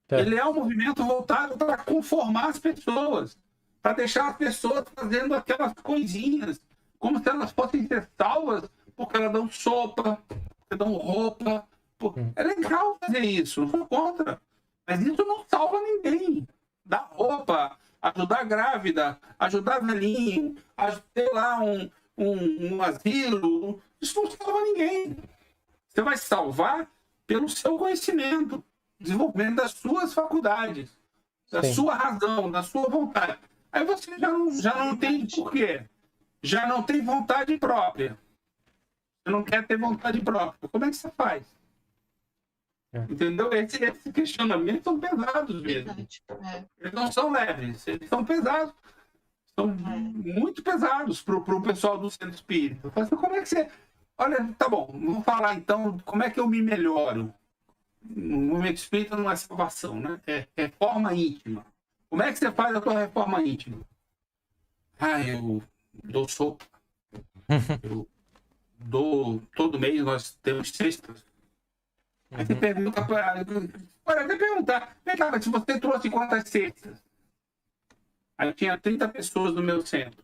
Ele é um movimento voltado para conformar as pessoas, para deixar as pessoas fazendo aquelas coisinhas, como se elas fossem ser salvas, porque elas dão sopa, porque dão roupa. É legal fazer isso, não sou contra. Mas isso não salva ninguém. Dar roupa, ajudar a grávida, ajudar velhinho, ter lá um asilo, isso não salva ninguém. Você vai salvar pelo seu conhecimento, desenvolvimento das suas faculdades, da sua razão, da sua vontade. Aí você já não tem por quê? Já não tem vontade própria. Você não quer ter vontade própria. Como é que você faz? Entendeu? Esses questionamentos são pesados mesmo. Eles não são leves, eles são pesados. São muito pesados para o pessoal do centro espírita. Como é que você... Olha, tá bom, vamos falar então como é que eu me melhoro. No movimento espírita não é salvação, né? É reforma íntima. Como é que você faz a sua reforma íntima? Eu dou sopa. Eu dou... Todo mês nós temos cestas. Aí você pergunta para... Pode até perguntar. Vem cá, mas se você trouxe quantas cestas? Aí tinha 30 pessoas no meu centro.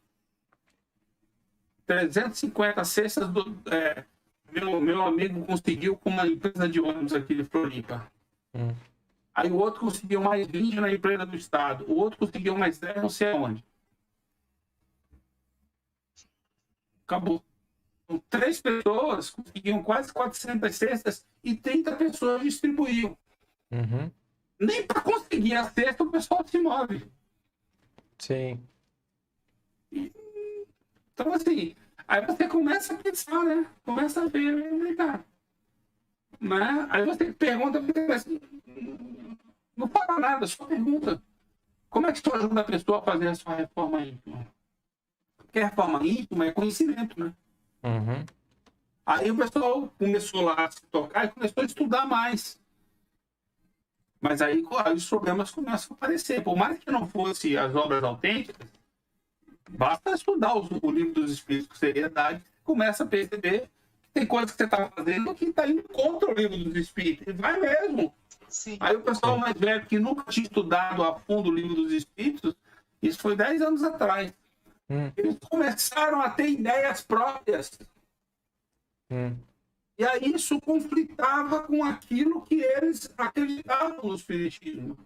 350 cestas meu amigo conseguiu com uma empresa de ônibus aqui de Floripa. Aí o outro conseguiu mais 20 na empresa do estado. O outro conseguiu mais 10 não sei aonde. Acabou. Então, 3 pessoas conseguiam quase 400 cestas e 30 pessoas distribuíam. Nem para conseguir a cesta o pessoal se move. Sim. Então, assim, aí você começa a pensar, né? Começa a ver, cara. Né? Aí você pergunta, não fala nada, só pergunta. Como é que isso ajuda a pessoa a fazer a sua reforma íntima? Porque a reforma íntima é conhecimento, né? Aí o pessoal começou lá a se tocar e começou a estudar mais. Mas aí os problemas começam a aparecer. Por mais que não fosse as obras autênticas, basta estudar o livro dos Espíritos com seriedade, começa a perceber que tem coisas que você está fazendo que está indo contra o livro dos Espíritos. E vai mesmo. Sim. Aí o pessoal mais velho que nunca tinha estudado a fundo o livro dos Espíritos, isso foi 10 anos atrás, eles começaram a ter ideias próprias. E aí isso conflitava com aquilo que eles acreditavam no Espiritismo.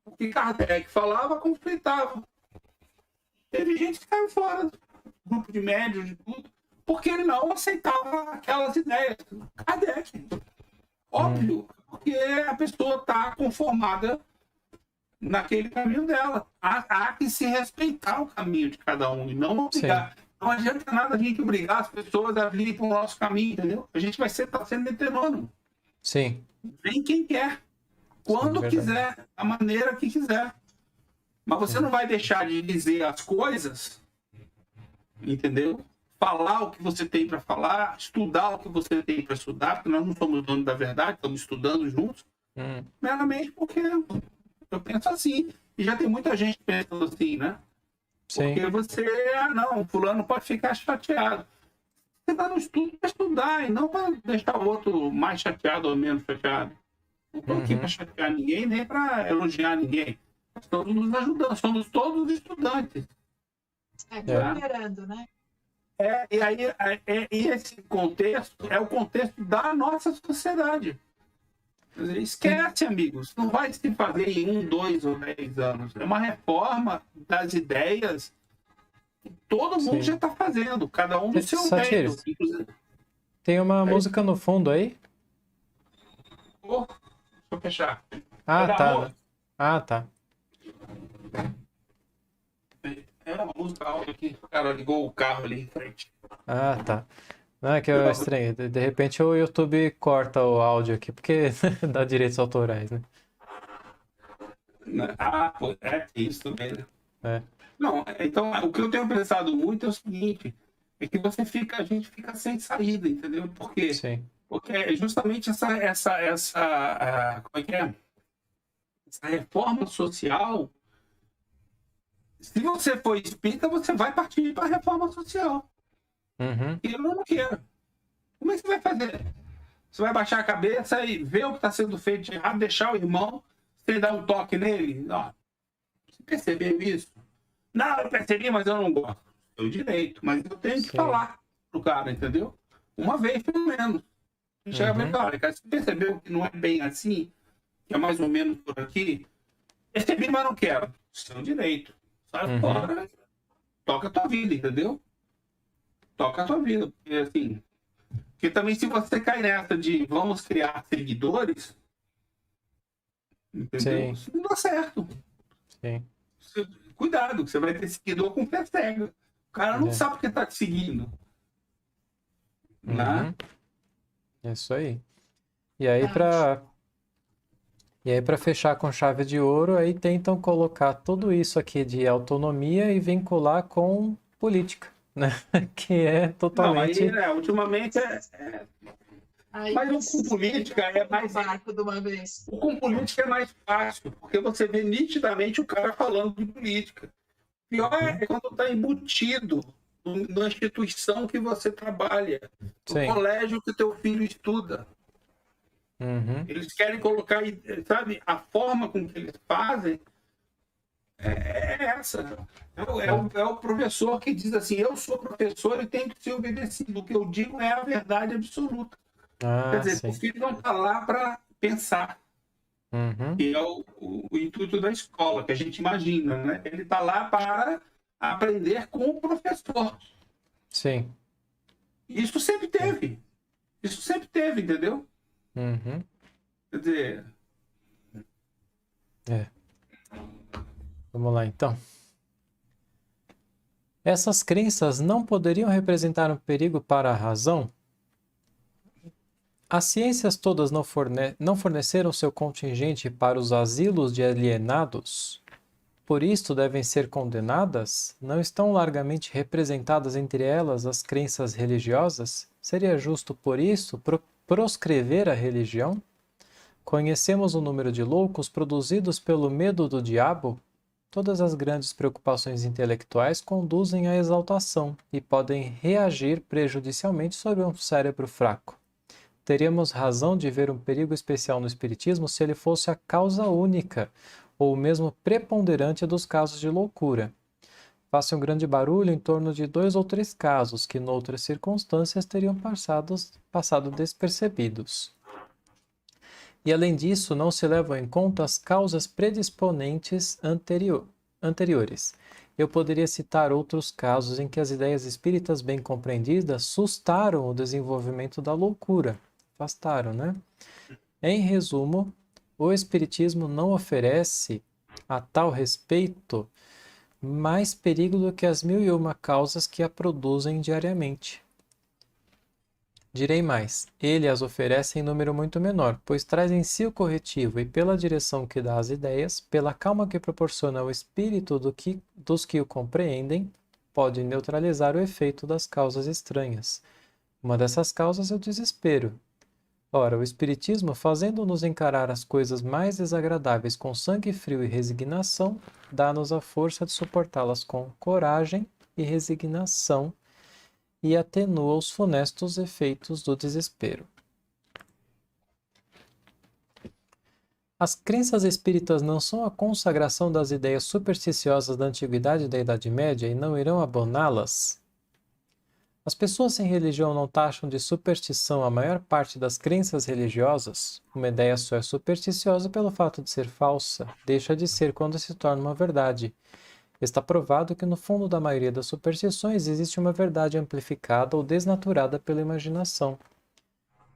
O que Kardec falava, conflitava. Teve gente que caiu fora do grupo de médios, de tudo, porque ele não aceitava aquelas ideias. Kardec. Óbvio, porque a pessoa está conformada naquele caminho dela. Há que se respeitar o caminho de cada um e não obrigar. Sim. Não adianta nada a gente obrigar as pessoas a virem para o nosso caminho, entendeu? A gente vai estar sendo heterônomo. Sim. Vem quem quer, quando quiser, da maneira que quiser. Mas você não vai deixar de dizer as coisas, entendeu? Falar o que você tem para falar, estudar o que você tem para estudar, porque nós não somos donos da verdade, estamos estudando juntos, meramente porque eu penso assim. E já tem muita gente pensando assim, né? Sim. Porque você, não, fulano pode ficar chateado. Você está no estudo para estudar e não para deixar o outro mais chateado ou menos chateado. Não estou aqui para chatear ninguém, nem para elogiar ninguém. Estamos nos ajudando, somos todos estudantes. Cooperando, né? E aí, esse contexto é o contexto da nossa sociedade. Quer dizer, esquece, amigos, não vai se fazer em 1, 2 ou 10 anos. É uma reforma das ideias que todo mundo já está fazendo, cada um do seu jeito. Tem uma música no fundo aí? Deixa eu fechar. Tá. Era uma música áudio aqui, o cara ligou o carro ali em frente. Tá. Não, é que eu estranho. De repente o YouTube corta o áudio aqui, porque dá direitos autorais, né? Isso também, né? Não, então, o que eu tenho pensado muito é o seguinte, é que a gente fica sem saída, entendeu? Por quê? Sim. Porque é justamente essa como é que é? Essa reforma social. Se você for espírita, você vai partir para a reforma social. E eu não quero. Como é que você vai fazer? Você vai baixar a cabeça e ver o que está sendo feito de errado, deixar o irmão sem dar um toque nele? Não. Você percebeu isso? Não, eu percebi, mas eu não gosto. É o direito, mas eu tenho que falar pro cara, entendeu? Uma vez, pelo menos. Chega pra ele, cara, você percebeu que não é bem assim? Que é mais ou menos por aqui? Percebi, mas não quero. Isso é um direito. Sai fora, toca a tua vida, entendeu? Toca a tua vida. Porque, assim, porque também se você cai nessa de vamos criar seguidores, entendeu? Isso não dá certo. Sim. Cuidado, que você vai ter seguidor com fé cega. O cara não sabe porque tá te seguindo. Né? É isso aí. E aí, para fechar com chave de ouro, aí tentam colocar tudo isso aqui de autonomia e vincular com política, né? Que é Não, totalmente... aí, né, ultimamente Aí mas você com política é mais. no barco de uma vez. Com política é mais fácil, porque você vê nitidamente o cara falando de política. Pior é quando está embutido na instituição que você trabalha, no Sim. colégio que teu filho estuda. Uhum. Eles querem colocar, sabe, a forma com que eles fazem é essa. É o professor que diz assim, eu sou professor e tenho que ser obedecido. O que eu digo é a verdade absoluta. Quer dizer, Sim. o filho não está lá para pensar. Uhum. Que é o intuito da escola, que a gente imagina, né? Ele está lá para aprender com o professor. Sim. Isso sempre teve. Isso sempre teve, entendeu? Uhum. Quer dizer... Vamos lá, então. Essas crenças não poderiam representar um perigo para a razão? As ciências todas não forneceram seu contingente para os asilos de alienados? Por isto devem ser condenadas? Não estão largamente representadas entre elas as crenças religiosas? Seria justo, por isso, proscrever a religião? Conhecemos o número de loucos produzidos pelo medo do diabo? Todas as grandes preocupações intelectuais conduzem à exaltação e podem reagir prejudicialmente sobre um cérebro fraco. Teríamos razão de ver um perigo especial no espiritismo se ele fosse a causa única, ou mesmo preponderante dos casos de loucura. Faça um grande barulho em torno de 2 ou 3 casos que, noutras circunstâncias, teriam passado despercebidos. E, além disso, não se levam em conta as causas predisponentes anteriores. Eu poderia citar outros casos em que as ideias espíritas bem compreendidas sustaram o desenvolvimento da loucura. Afastaram, né? Em resumo, o Espiritismo não oferece, a tal respeito, mais perigo do que as 1001 causas que a produzem diariamente. Direi mais, ele as oferece em número muito menor, pois traz em si o corretivo e pela direção que dá às ideias, pela calma que proporciona ao espírito dos que o compreendem, pode neutralizar o efeito das causas estranhas. Uma dessas causas é o desespero. Ora, o Espiritismo, fazendo-nos encarar as coisas mais desagradáveis com sangue frio e resignação, dá-nos a força de suportá-las com coragem e resignação e atenua os funestos efeitos do desespero. As crenças espíritas não são a consagração das ideias supersticiosas da Antiguidade e da Idade Média e não irão aboná-las? As pessoas sem religião não taxam de superstição a maior parte das crenças religiosas? Uma ideia só é supersticiosa pelo fato de ser falsa, deixa de ser quando se torna uma verdade. Está provado que no fundo da maioria das superstições existe uma verdade amplificada ou desnaturada pela imaginação.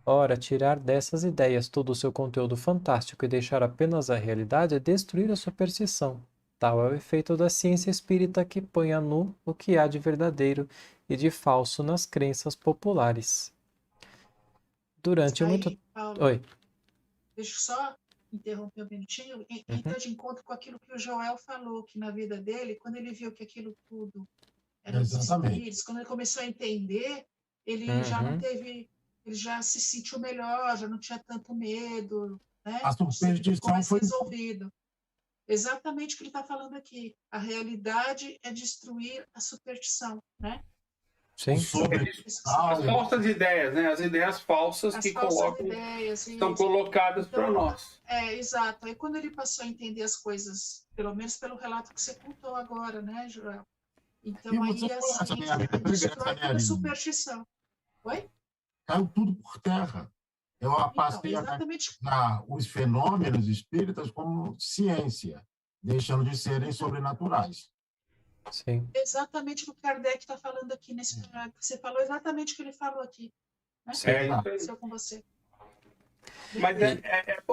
Ora, tirar dessas ideias todo o seu conteúdo fantástico e deixar apenas a realidade é destruir a superstição. Tal é o efeito da ciência espírita que põe a nu o que há de verdadeiro e de falso nas crenças populares. Durante muito... Paulo, Oi. deixa eu só interromper um minutinho. Entra de encontro com aquilo que o Joel falou, que na vida dele, quando ele viu que aquilo tudo era os espíritos, quando ele começou a entender, ele já não teve... Ele já se sentiu melhor, já não tinha tanto medo, né? A superstição foi resolvido. Exatamente o que ele está falando aqui. A realidade é destruir a superstição, né? Sim. As falsas ideias, né? As ideias falsas que estão colocadas para nós. Exato. Aí quando ele passou a entender as coisas, pelo menos pelo relato que você contou agora, né, Joel? Então aí a destrói a superstição. Oi? Caiu tudo por terra. Eu passei os fenômenos espíritas como ciência, deixando de serem sobrenaturais. Sim. Exatamente o que o Kardec está falando aqui nesse parágrafo. Você falou exatamente o que ele falou aqui. Né? Aconteceu com você. Mas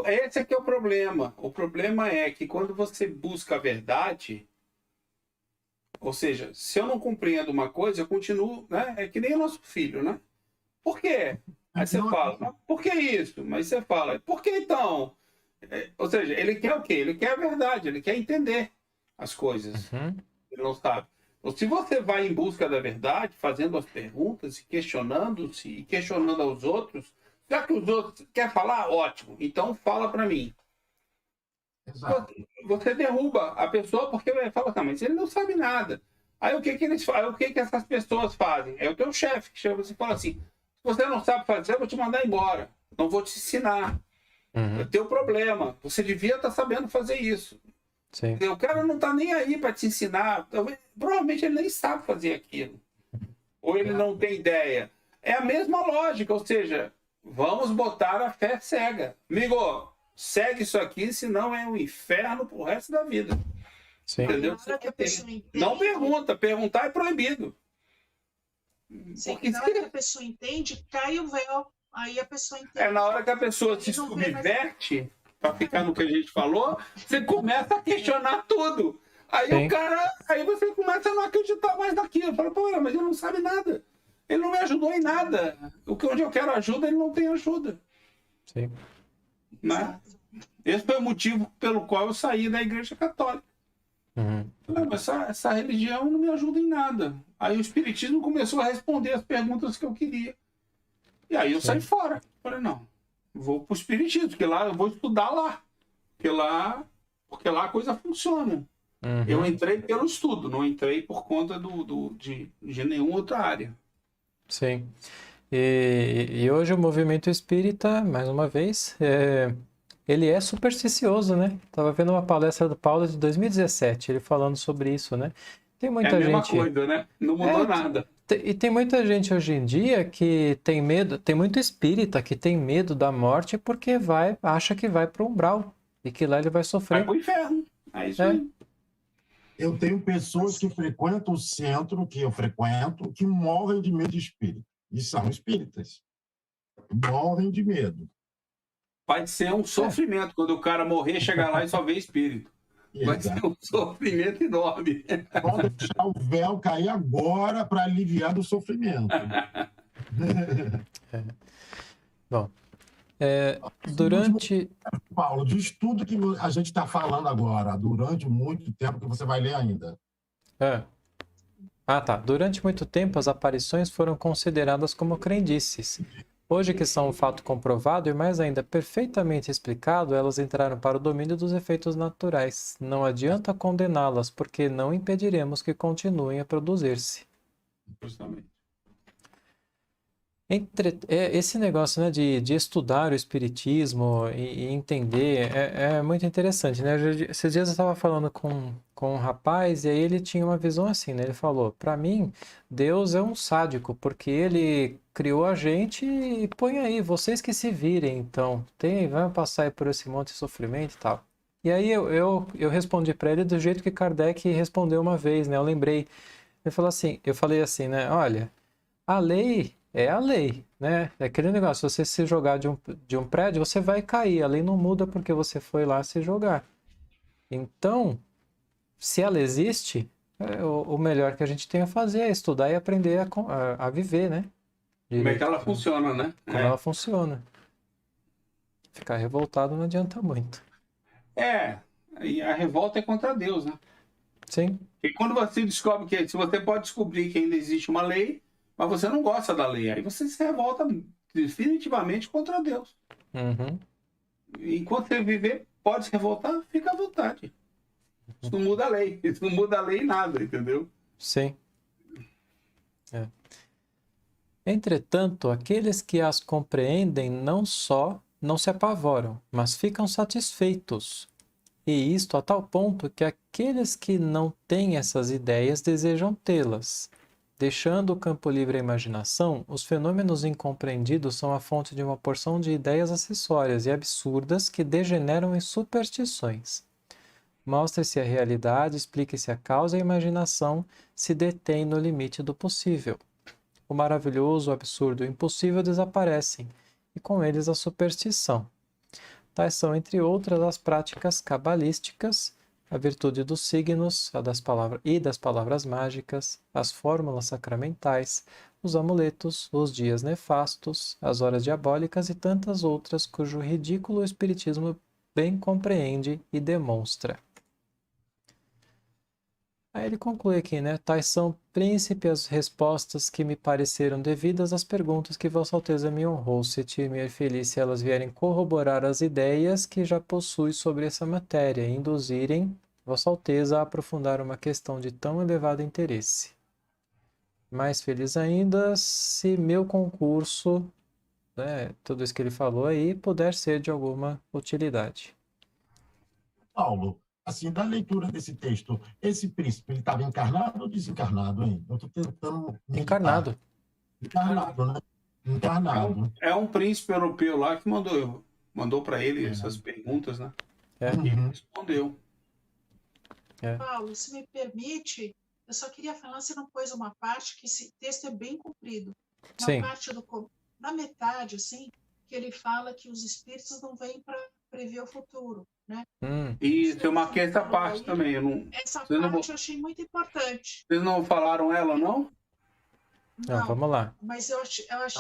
esse aqui é o problema. O problema é que quando você busca a verdade, ou seja, se eu não compreendo uma coisa, eu continuo, né? É que nem o nosso filho, né? Por quê? Aí você fala, por que isso? Mas você fala, por que então? Ou seja, ele quer o quê? Ele quer a verdade, ele quer entender as coisas. Ele não sabe. Ou se você vai em busca da verdade, fazendo as perguntas e questionando-se e questionando aos outros, já que os outros quer falar, ótimo, então fala para mim. Exato. Você derruba a pessoa porque ele fala assim, mas ele não sabe nada. Aí o que eles fazem? O que essas pessoas fazem? É o teu chefe que chama você e fala assim: se você não sabe fazer, eu vou te mandar embora. Não vou te ensinar. É teu problema. Você devia estar sabendo fazer isso. Sim. O cara não está nem aí para te ensinar. Provavelmente ele nem sabe fazer aquilo. Ou ele não tem ideia. É a mesma lógica, ou seja, vamos botar a fé cega. Amigo, segue isso aqui, senão é um inferno pro resto da vida. Sim. Entendeu? Na hora que a pessoa entende, Não pergunta, perguntar é proibido. sim, Porque na hora que a pessoa entende, cai o véu, aí a pessoa entende. é na hora que a pessoa se Não vê mais- subverte, para ficar no que a gente falou, você começa a questionar tudo. Aí Sim. o cara, aí você começa a não acreditar mais naquilo. Fala, pô, mas ele não sabe nada. Ele não me ajudou em nada. Onde eu quero ajuda, ele não tem ajuda. Sim. Né? Exato. Esse foi o motivo pelo qual eu saí da Igreja Católica. Falei, mas essa religião não me ajuda em nada. Aí o Espiritismo começou a responder as perguntas que eu queria. E aí eu saí fora. Falei, não, vou pro Espiritismo, porque lá eu vou estudar lá. Porque lá a coisa funciona. Eu entrei pelo estudo, não entrei por conta de nenhuma outra área. Sim. E hoje o movimento espírita, mais uma vez, ele é supersticioso, né? Tava vendo uma palestra do Paulo de 2017, ele falando sobre isso, né? Tem É muita a mesma gente. coisa, né? Não mudou nada. E tem muita gente hoje em dia que tem medo, tem muito espírita que tem medo da morte porque acha que vai para o umbral e que lá ele vai Vai sofrer. pro inferno. É isso É. aí. Eu tenho pessoas que frequentam o centro que eu frequento que morrem de medo de espírito. E são espíritas. Morrem de medo. Vai ser um sofrimento quando o cara morrer, chegar lá e só ver espírito. Vai ser um sofrimento enorme. Pode deixar o véu cair agora para aliviar do sofrimento. Bom, durante... Paulo, diz tudo que a gente está falando agora, durante muito tempo que você vai ler ainda. Ah, tá. Durante muito tempo, as aparições foram consideradas como crendices. Hoje que são um fato comprovado e mais ainda perfeitamente explicado, elas entraram para o domínio dos efeitos naturais. Não adianta condená-las, porque não impediremos que continuem a produzir-se. Justamente. Esse negócio, né, de estudar o espiritismo e entender é muito interessante, né? Esses dias eu estava falando com um rapaz e aí ele tinha uma visão assim, né? Ele falou, para mim, Deus é um sádico, porque ele criou a gente e põe aí, vocês que se virem, então, vão passar aí por esse monte de sofrimento e tal. E aí eu respondi para ele do jeito que Kardec respondeu uma vez, né? Eu lembrei, eu falei assim, né? Olha, a lei é a lei, né? É aquele negócio, se você se jogar de um prédio, você vai cair. A lei não muda porque você foi lá se jogar. Então, se ela existe, o melhor que a gente tem a fazer é estudar e aprender a viver, né? Como é que ela funciona, né? Como ela funciona. Ficar revoltado não adianta muito. E a revolta é contra Deus, né? Sim. E quando você descobre se você pode descobrir que ainda existe uma lei, mas você não gosta da lei, aí você se revolta definitivamente contra Deus. Enquanto você viver, pode se revoltar, fica à vontade. Isso não muda a lei. Isso não muda a lei em nada, entendeu? Sim. Entretanto, aqueles que as compreendem não se apavoram, mas ficam satisfeitos. E isto a tal ponto que aqueles que não têm essas ideias desejam tê-las. Deixando o campo livre à imaginação, os fenômenos incompreendidos são a fonte de uma porção de ideias acessórias e absurdas que degeneram em superstições. Mostre-se a realidade, explique-se a causa e a imaginação se detém no limite do possível. O maravilhoso, o absurdo e o impossível desaparecem, e com eles a superstição. Tais são, entre outras, as práticas cabalísticas, a virtude dos signos das palavras mágicas, as fórmulas sacramentais, os amuletos, os dias nefastos, as horas diabólicas e tantas outras cujo ridículo o Espiritismo bem compreende e demonstra. Aí ele conclui aqui, né? Tais são, príncipe, as respostas que me pareceram devidas às perguntas que Vossa Alteza me honrou. Sentir-me feliz se elas vierem corroborar as ideias que já possui sobre essa matéria e induzirem Vossa Alteza a aprofundar uma questão de tão elevado interesse. Mais feliz ainda se meu concurso, né, tudo isso que ele falou aí, puder ser de alguma utilidade. Paulo, assim, da leitura desse texto, esse príncipe, ele estava encarnado ou desencarnado, hein? Eu estou tentando meditar. Encarnado. Encarnado, né? Encarnado. É um príncipe europeu lá que mandou para ele essas perguntas, né? É. E ele respondeu. Paulo, se me permite, eu só queria falar, você não pôs uma parte que esse texto é bem comprido. Uma Sim. parte da metade, assim, que ele fala que os espíritos não vêm para prever o futuro, né? E eu marquei essa parte também. Essa parte eu achei muito importante. Vocês não falaram ela, não? Não, vamos lá. Mas eu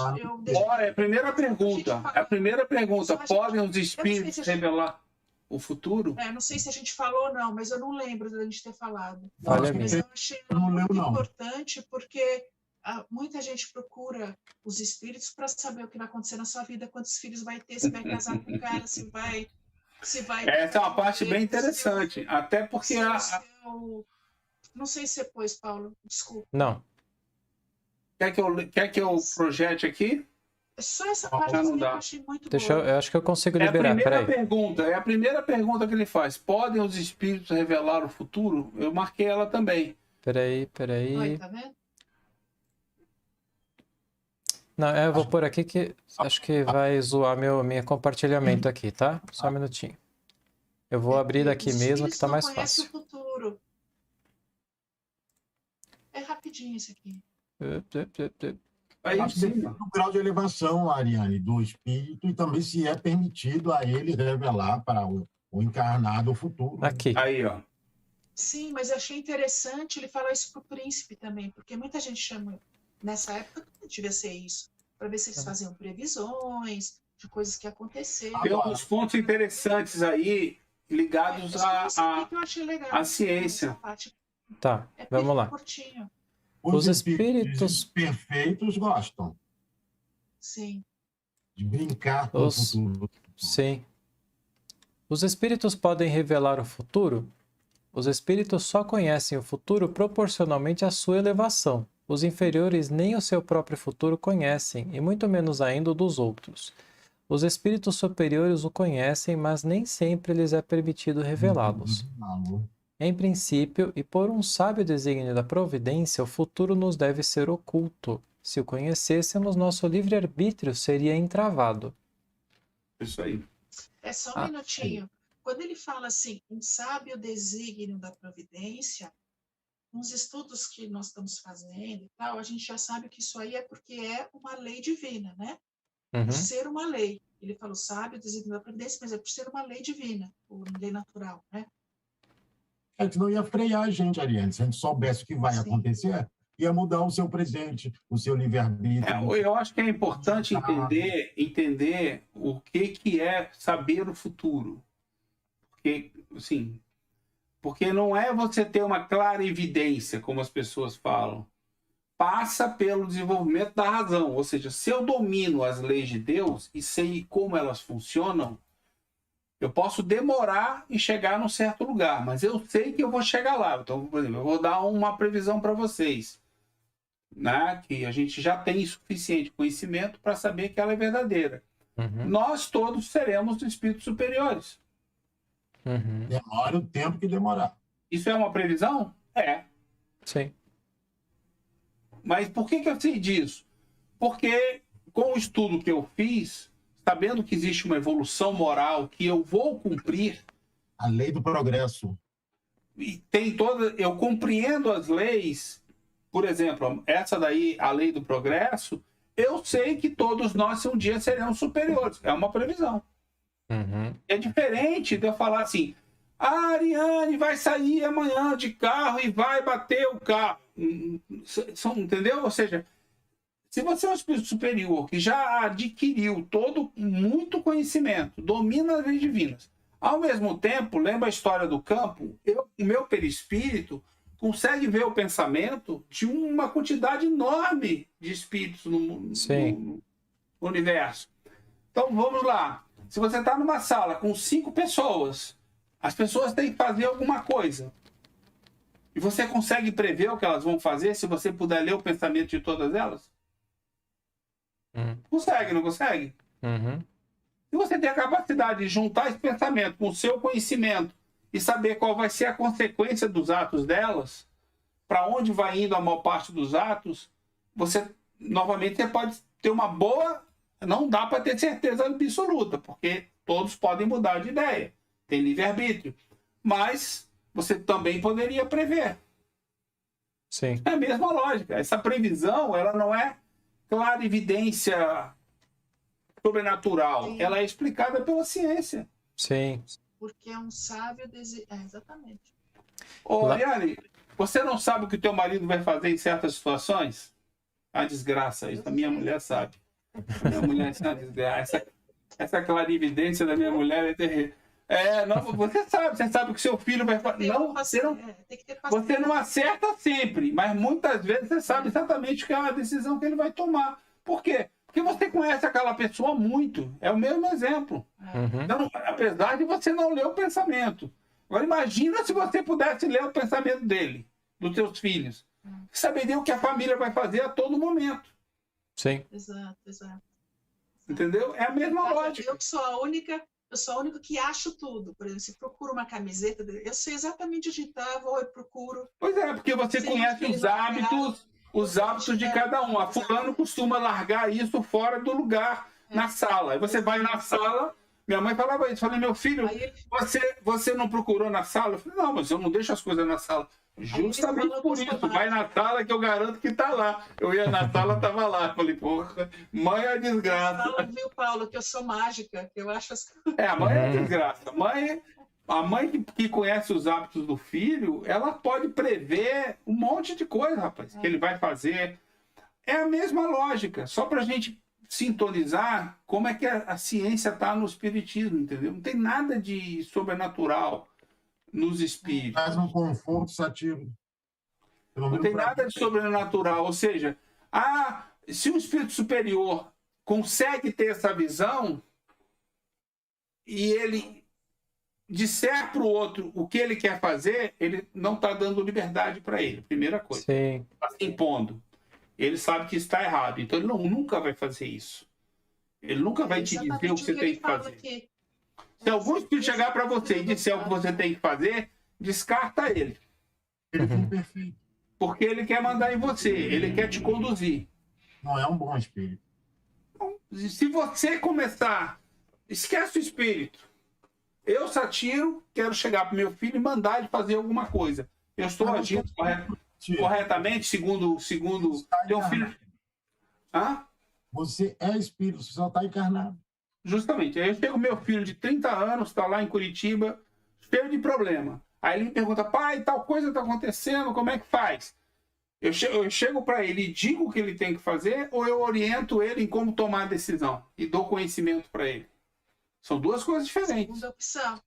Olha, é a primeira pergunta. A primeira pergunta. Podem os espíritos revelar o futuro? Não sei se a gente falou ou não, mas eu não lembro da gente ter falado. Olha, mas eu achei muito importante porque muita gente procura os espíritos para saber o que vai acontecer na sua vida, quantos filhos vai ter, se vai casar com o cara, se vai... Essa é uma parte bem interessante. Até porque... Não sei se você pôs, Paulo. Desculpa. Não. Quer que eu projete aqui? Só essa parte que eu achei muito boa. Eu acho que eu consigo liberar. É a primeira pergunta que ele faz. Podem os espíritos revelar o futuro? Eu marquei ela também. Peraí. Oi, tá vendo? Não, eu vou pôr aqui que acho que vai zoar meu compartilhamento aqui, tá? Só um minutinho. Eu vou abrir daqui mesmo que tá mais fácil. O futuro. É rapidinho isso aqui. Acho que depende do grau de elevação, Ariane, do espírito e também se é permitido a ele revelar para o encarnado o futuro. Aqui. Aí, ó. Sim, mas eu achei interessante ele falar isso para o príncipe também, porque muita gente chama, nessa época, não devia ser isso, para ver se eles faziam previsões de coisas que aconteceram. Tem uns pontos interessantes aí ligados à ciência. Tá, vamos lá. Curtinho. Os espíritos perfeitos gostam. Sim. De brincar com o futuro. Sim. Os espíritos podem revelar o futuro? Os espíritos só conhecem o futuro proporcionalmente à sua elevação. Os inferiores nem o seu próprio futuro conhecem, e muito menos ainda o dos outros. Os espíritos superiores o conhecem, mas nem sempre lhes é permitido revelá-los. Em princípio, e por um sábio desígnio da providência, o futuro nos deve ser oculto. Se o conhecêssemos, nosso livre-arbítrio seria entravado. Isso aí. É só um minutinho. Quando ele fala assim, um sábio desígnio da providência, nos estudos que nós estamos fazendo e tal, a gente já sabe que isso aí é porque é uma lei divina, né? Por ser uma lei. Ele falou sábio desígnio da providência, mas é por ser uma lei divina, ou lei natural, né? A gente não ia frear a gente, Ariane. Se a gente soubesse o que vai acontecer, ia mudar o seu presente, o seu livre-arbítrio. Eu acho que é importante entender o que é saber o futuro. Porque, assim, porque não é você ter uma clara evidência, como as pessoas falam. Passa pelo desenvolvimento da razão. Ou seja, se eu domino as leis de Deus e sei como elas funcionam, eu posso demorar em chegar num certo lugar, mas eu sei que eu vou chegar lá. Então, por exemplo, eu vou dar uma previsão para vocês, né? Que a gente já tem suficiente conhecimento para saber que ela é verdadeira. Nós todos seremos espíritos superiores. Demora o tempo que demorar. Isso é uma previsão? É. Sim. Mas por que eu sei disso? Porque com o estudo que eu fiz, sabendo que existe uma evolução moral que eu vou cumprir. A lei do progresso. E tem eu compreendo as leis, por exemplo, essa daí, a lei do progresso, eu sei que todos nós um dia seremos superiores. É uma previsão. É diferente de eu falar assim, a Ariane vai sair amanhã de carro e vai bater o carro. Entendeu? Ou seja, se você é um espírito superior que já adquiriu muito conhecimento, domina as leis divinas, ao mesmo tempo, lembra a história do campo? O meu perispírito consegue ver o pensamento de uma quantidade enorme de espíritos no universo. Então, vamos lá. Se você está numa sala com 5 pessoas, as pessoas têm que fazer alguma coisa. E você consegue prever o que elas vão fazer se você puder ler o pensamento de todas elas? Consegue, não consegue? Se você tem a capacidade de juntar esse pensamento com o seu conhecimento e saber qual vai ser a consequência dos atos delas, para onde vai indo a maior parte dos atos, você pode ter uma boa... Não dá para ter certeza absoluta, porque todos podem mudar de ideia. Tem livre-arbítrio. Mas você também poderia prever. Sim. É a mesma lógica. Essa previsão, ela não é clarividência sobrenatural. Sim. Ela é explicada pela ciência. Sim. Porque é um sábio... exatamente. Ô, Ariane, você não sabe o que o teu marido vai fazer em certas situações? A desgraça, isso a minha mulher sabe. Minha mulher é uma desgraça. Essa clarividência da minha mulher é terrível. Não, você sabe que seu filho vai fazer. Não, você não acerta sempre, mas muitas vezes você sabe exatamente qual é a decisão que ele vai tomar. Por quê? Porque você conhece aquela pessoa muito. É o mesmo exemplo. Então, apesar de você não ler o pensamento. Agora, imagina se você pudesse ler o pensamento dele, dos seus filhos. Saberia o que a família vai fazer a todo momento. Sim. Exato. Entendeu? É a mesma lógica. Eu sou a única que acho tudo. Por exemplo, se procuro uma camiseta, eu sei exatamente onde está, eu procuro. Pois é, porque você conhece os hábitos de cada um. A fulano costuma largar isso fora do lugar, na sala. Aí você vai na sala, minha mãe falava isso, falei, meu filho, você não procurou na sala? Eu falei, não, mas eu não deixo as coisas na sala. Justamente por isso, vai na sala que eu garanto que tá lá. Eu ia na sala, tava lá. Falei, porra, mãe é desgraça. Fala, viu, Paulo, que eu sou mágica, que eu acho as coisas. A mãe é desgraça. A mãe que conhece os hábitos do filho, ela pode prever um monte de coisa, rapaz, que ele vai fazer. É a mesma lógica, só pra gente sintonizar como é que a ciência tá no espiritismo, entendeu? Não tem nada de sobrenatural nos espíritos. Faz um conforto sativo. Não tem nada de sobrenatural. Ou seja, se um espírito superior consegue ter essa visão e ele disser para o outro o que ele quer fazer, ele não está dando liberdade para ele. Primeira coisa. Sim. Está se impondo. Ele sabe que está errado. Então ele nunca vai fazer isso. Ele nunca vai te dizer o que você tem que fazer. Aqui. Se algum espírito chegar para você e disser o que você tem que fazer, descarta ele. Ele foi perfeito. Porque ele quer mandar em você, ele quer te conduzir. Não é um bom espírito. Se você começar, esquece o espírito. Eu, Satiro, quero chegar para meu filho e mandar ele fazer alguma coisa. Eu estou agindo corretamente, segundo teu filho. Você é espírito, você só está encarnado. Justamente. Aí eu chego meu filho de 30 anos, está lá em Curitiba, cheio de problema. Aí ele me pergunta, pai, tal coisa está acontecendo, como é que faz? Eu chego para ele e digo o que ele tem que fazer, ou eu oriento ele em como tomar a decisão e dou conhecimento para ele? São duas coisas diferentes. Segunda opção.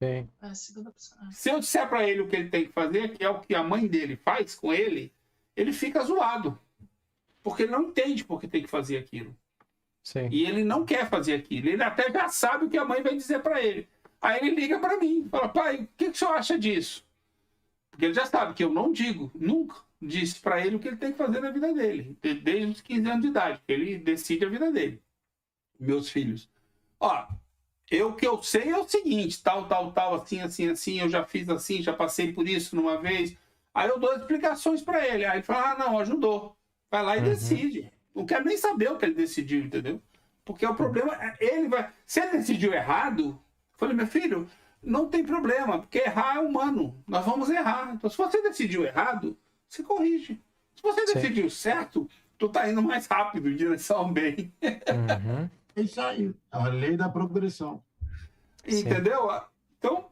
Segunda opção. Se eu disser para ele o que ele tem que fazer, que é o que a mãe dele faz com ele fica zoado. Porque ele não entende por que tem que fazer aquilo. Sim. E ele não quer fazer aquilo. Ele até já sabe o que a mãe vai dizer para ele. Aí ele liga para mim, fala, pai, o que o senhor acha disso? Porque ele já sabe que eu não digo, nunca disse para ele o que ele tem que fazer na vida dele, desde os 15 anos de idade, que ele decide a vida dele. Meus filhos. O que eu sei é o seguinte, tal, assim, eu já fiz assim, já passei por isso numa vez. Aí eu dou explicações para ele. Aí ele fala, não, ajudou. Vai lá e decide. Não quero nem saber o que ele decidiu, entendeu? Porque o problema se ele decidiu errado, eu falei, meu filho, não tem problema, porque errar é humano. Nós vamos errar. Então, se você decidiu errado, você corrige. Se você decidiu certo, tu tá indo mais rápido em direção ao bem. É isso aí. É a lei da progressão. Entendeu? Então,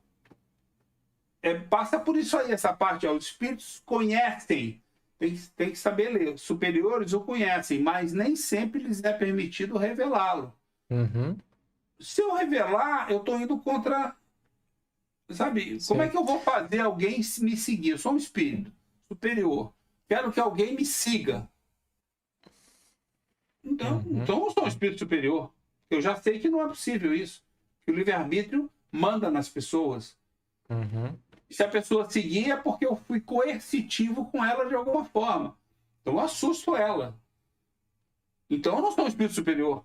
passa por isso aí, essa parte. Os espíritos conhecem. Tem que saber ler. Os superiores o conhecem, mas nem sempre lhes é permitido revelá-lo. Se eu revelar, eu estou indo contra... Sabe? Sim. Como é que eu vou fazer alguém me seguir? Eu sou um espírito. superior. Quero que alguém me siga. Então eu não sou um espírito superior. Eu já sei que não é possível isso. Que o livre-arbítrio manda nas pessoas. Se a pessoa seguir é porque eu fui coercitivo com ela de alguma forma. Então eu assusto ela. Então eu não sou um espírito superior.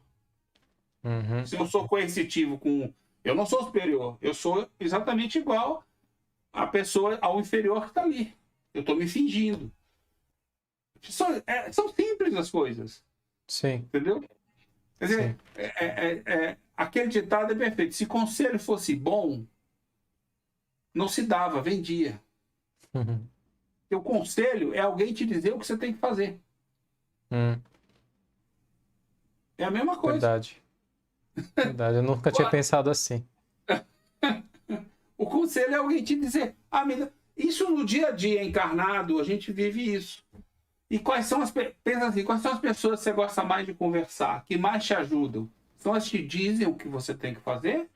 Se eu sou coercitivo com... Eu não sou superior. Eu sou exatamente igual a pessoa, ao inferior que está ali. Eu estou me fingindo. São simples as coisas. Sim. Entendeu? Quer dizer, aquele ditado é perfeito. Se conselho fosse bom, não se dava, vendia. Porque o conselho é alguém te dizer o que você tem que fazer. É a mesma coisa. Verdade. Verdade, eu nunca tinha pensado assim. O conselho é alguém te dizer, isso no dia a dia encarnado, a gente vive isso. E quais são pensa assim, quais são as pessoas que você gosta mais de conversar, que mais te ajudam? São as que te dizem o que você tem que fazer?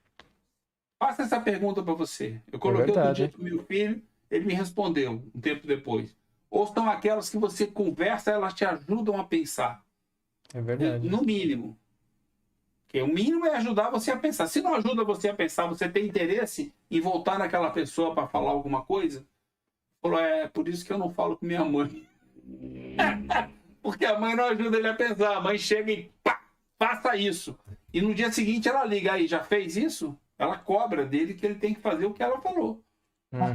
Faça essa pergunta para você. Eu coloquei outro dia para o meu filho, ele me respondeu um tempo depois. Ou são aquelas que você conversa, elas te ajudam a pensar? É verdade. No mínimo. Porque o mínimo é ajudar você a pensar. Se não ajuda você a pensar, você tem interesse em voltar naquela pessoa para falar alguma coisa? Falou, é por isso que eu não falo com minha mãe. Porque a mãe não ajuda ele a pensar. A mãe chega e pá, faça isso. E no dia seguinte ela liga, aí, já fez isso? Ela cobra dele que ele tem que fazer o que ela falou.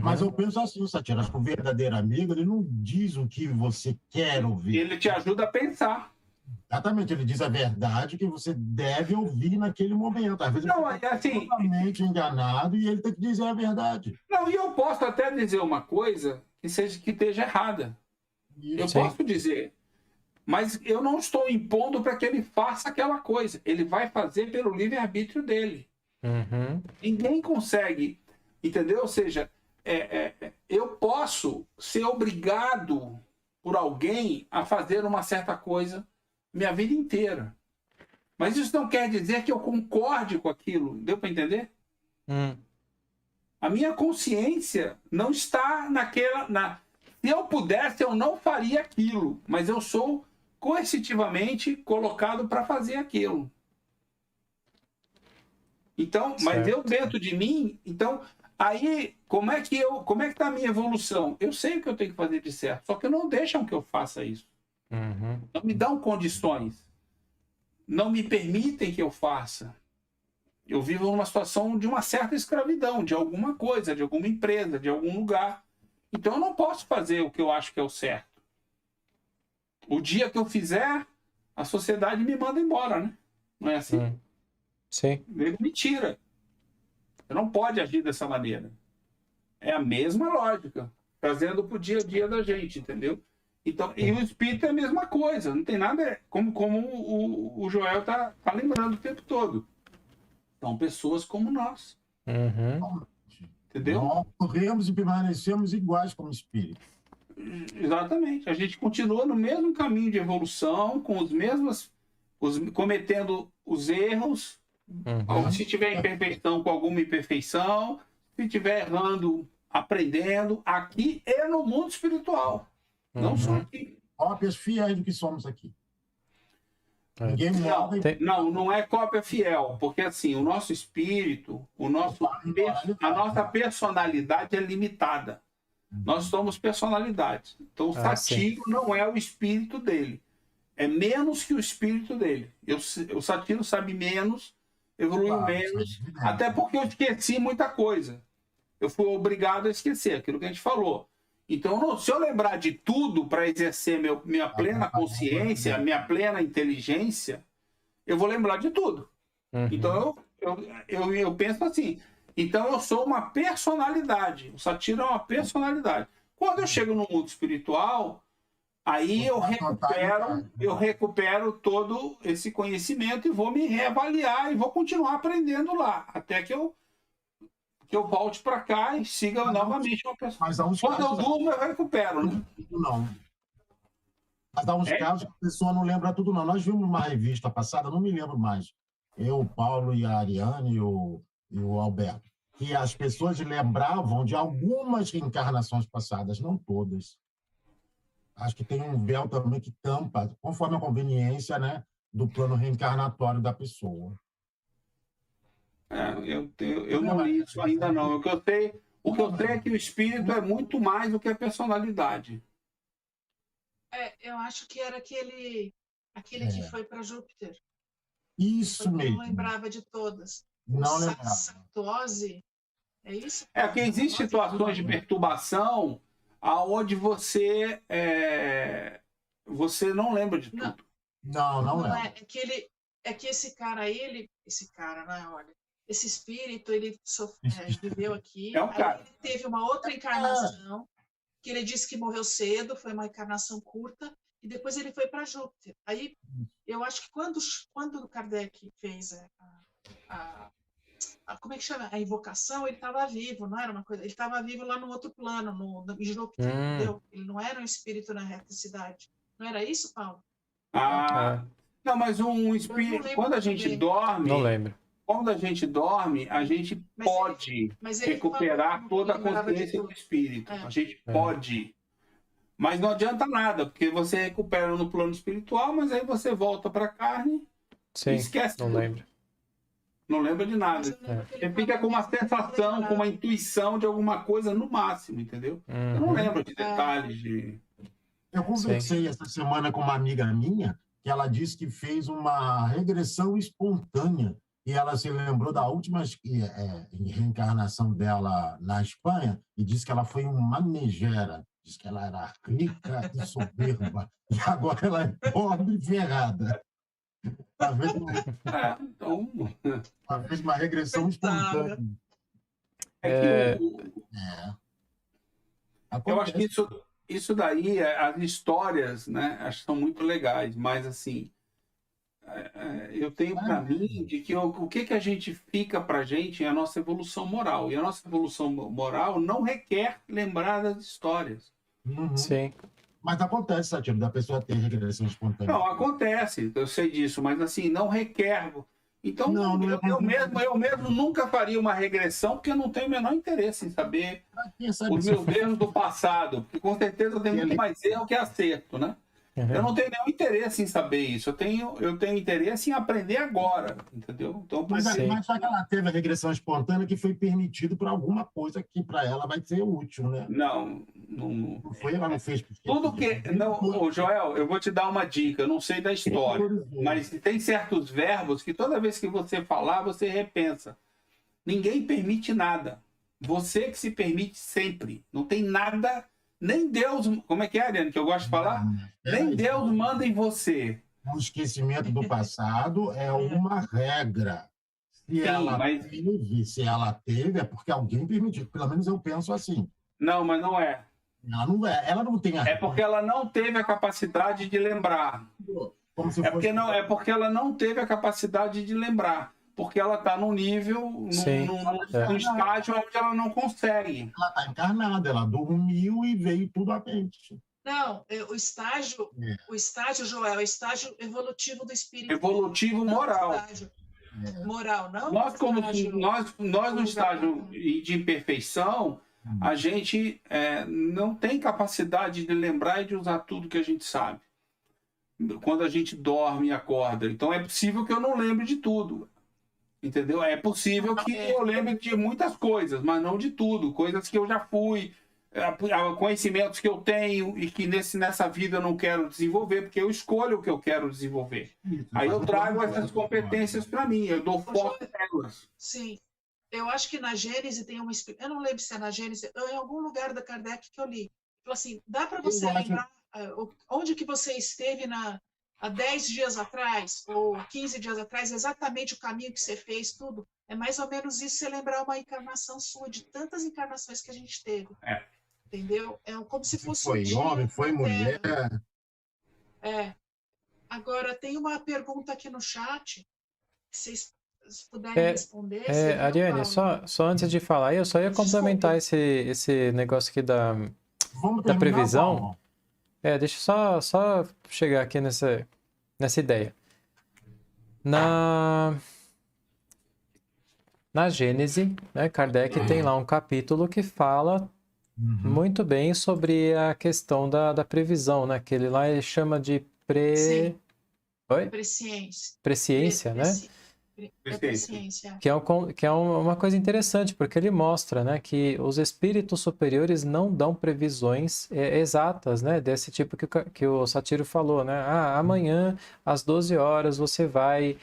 Mas eu penso assim, Satira, acho que o verdadeiro amigo, ele não diz o que você quer ouvir. Ele te ajuda a pensar. Exatamente, ele diz a verdade que você deve ouvir naquele momento. Às vezes Não, você está assim, totalmente enganado e ele tem que dizer a verdade. Não, e eu posso até dizer uma coisa que esteja errada. Eu posso dizer, mas eu não estou impondo para que ele faça aquela coisa. Ele vai fazer pelo livre-arbítrio dele. Ninguém consegue, entendeu? Ou seja, eu posso ser obrigado por alguém a fazer uma certa coisa minha vida inteira. Mas isso não quer dizer que eu concorde com aquilo. Deu para entender? A minha consciência não está naquela... Se eu pudesse, eu não faria aquilo. Mas eu sou coercitivamente colocado para fazer aquilo. Então, mas eu dentro de mim... Então, aí, como é que está a minha evolução? Eu sei o que eu tenho que fazer de certo. Só que não deixam que eu faça isso. Não me dão condições. Não me permitem que eu faça. Eu vivo numa situação de uma certa escravidão, de alguma coisa, de alguma empresa, de algum lugar. Então eu não posso fazer o que eu acho que é o certo. O dia que eu fizer, a sociedade me manda embora, né? Não é assim? Sim. Ele me tira. Você não pode agir dessa maneira. É a mesma lógica, trazendo para o dia a dia da gente, entendeu? Então, e o espírito é a mesma coisa, não tem nada, como o Joel está lembrando o tempo todo. São pessoas como nós. Entendeu? Nós corremos e permanecemos iguais como espírito. Exatamente. A gente continua no mesmo caminho de evolução, com os mesmos, cometendo os erros. Se tiver imperfeição, com alguma imperfeição. Se estiver errando, aprendendo. Aqui e no mundo espiritual. Não só aqui. Cópias fiéis do que somos aqui. Ninguém morre. Não é cópia fiel, porque assim, o nosso espírito, a nossa personalidade é limitada. Nós somos personalidades. Então o Satiro não é o espírito dele. É menos que o espírito dele. O Satiro sabe menos, evoluiu menos, até porque eu esqueci muita coisa. Eu fui obrigado a esquecer aquilo que a gente falou. Então, se eu lembrar de tudo para exercer minha plena consciência, minha plena inteligência, eu vou lembrar de tudo. Então, eu penso assim. Então, eu sou uma personalidade. O Satiro é uma personalidade. Quando eu chego no mundo espiritual, aí eu recupero todo esse conhecimento e vou me reavaliar e vou continuar aprendendo lá, até que eu volte para cá e siga novamente uma pessoa. Quando eu durmo, eu recupero, né? Não. Mas há uns casos que a pessoa não lembra tudo, não. Nós vimos uma revista passada, não me lembro mais. Eu, o Paulo e a Ariane e o Alberto. Que as pessoas lembravam de algumas reencarnações passadas, não todas. Acho que tem um véu também que tampa, conforme a conveniência, né, do plano reencarnatório da pessoa. Eu não li isso ainda não. O que eu sei é que o espírito é muito mais do que a personalidade. Eu acho que era aquele que foi para Júpiter. Isso Porque eu mesmo. não lembrava de todas. Não O lembrava. Sartose, é isso? É que existem situações de perturbação aonde você não lembra de Não. tudo. Não Não é. É que esse cara aí, né, olha, esse espírito, ele viveu aqui, É um aí cara. ele teve uma outra encarnação, que ele disse que morreu cedo, foi uma encarnação curta, e depois ele foi para Júpiter. Aí, eu acho que quando o Kardec fez como é que chama? A invocação, ele estava vivo, não era uma coisa, ele estava vivo lá no outro plano, em Júpiter, entendeu? Ele não era um espírito na reticidade. Não era isso, Paulo? Não, mas um espírito, quando a gente dorme, Não lembro. quando a gente dorme, a gente pode recuperar toda a consciência do espírito. A gente pode. Mas não adianta nada, porque você recupera no plano espiritual, mas aí você volta para a carne e esquece. Não lembro. Não lembra de nada. Você fica com uma sensação, com uma intuição de alguma coisa no máximo, entendeu? Eu não lembro de detalhes de... Eu conversei essa semana com uma amiga minha, que ela disse que fez uma regressão espontânea e ela se lembrou da última reencarnação dela na Espanha e disse que ela foi uma megera, disse que ela era rica e soberba e agora ela é pobre e ferrada. Então... Ela fez uma regressão espontânea. Eu acho que isso daí, as histórias, né, acho que são muito legais, mas assim, eu tenho para mim de que o que a gente fica para gente é a nossa evolução moral. E a nossa evolução moral não requer lembrar das histórias. Sim. Mas acontece, Satiro, da pessoa ter regressão espontânea. Não, acontece, eu sei disso, mas assim, não requer. Então, eu mesmo nunca faria uma regressão, porque eu não tenho o menor interesse em saber os meus erros do passado, porque com certeza eu tenho muito mais erro que acerto, né? Eu não tenho nenhum interesse em saber isso, eu tenho interesse em aprender agora, entendeu? Então, mas só que ela teve a regressão espontânea que foi permitido por alguma coisa que para ela vai ser útil, né? Não foi, ela não fez. Tudo que... Não, Joel, eu vou te dar uma dica, eu não sei da história, mas tem certos verbos que toda vez que você falar, você repensa. Ninguém permite nada. Você que se permite sempre. Não tem nada... Nem Deus... Como é que é, Ariane, que eu gosto de falar? Nem Deus manda em você. O esquecimento do passado é uma regra. Se ela teve, é porque alguém permitiu. Pelo menos eu penso assim. Não, mas não é. Ela não tem É porque ela não teve a capacidade de lembrar. É porque ela não teve a capacidade de lembrar. Porque ela está num nível, num estágio onde ela não consegue. Ela está encarnada, ela dormiu e veio tudo à mente. Não, o estágio, Joel, é o estágio evolutivo do espírito. Evolutivo moral. Moral, não? Nós no estágio de imperfeição, a gente não tem capacidade de lembrar e de usar tudo que a gente sabe. Quando a gente dorme e acorda. Então é possível que eu não lembre de tudo. Entendeu? É possível que eu lembre de muitas coisas, mas não de tudo. Coisas que eu já fui, conhecimentos que eu tenho e que nessa vida eu não quero desenvolver, porque eu escolho o que eu quero desenvolver. Aí eu trago essas competências para mim, eu dou foco nelas. Sim. Eu acho que na Gênese tem uma... Eu não lembro se é na Gênese, ou em algum lugar da Kardec que eu li. Falou assim, dá para você lembrar onde que você esteve há 10 dias atrás, ou 15 dias atrás, exatamente o caminho que você fez, tudo. É mais ou menos isso, você lembrar uma encarnação sua, de tantas encarnações que a gente teve. Entendeu? É como se fosse foi homem, foi mulher. Agora, tem uma pergunta aqui no chat, se vocês puderem responder. Ariane, só antes de falar, eu só ia complementar esse negócio aqui da previsão. Deixa eu só chegar aqui nessa ideia. Na Gênese, né, Kardec tem lá um capítulo que fala muito bem sobre a questão da previsão, né? Que ele chama de Sim, Oi? presciência. Presciência, né? Presciência. Que é uma coisa interessante, porque ele mostra, né, que os espíritos superiores não dão previsões exatas, né, desse tipo que o Sátiro falou, né? Ah, amanhã às 12 horas você vai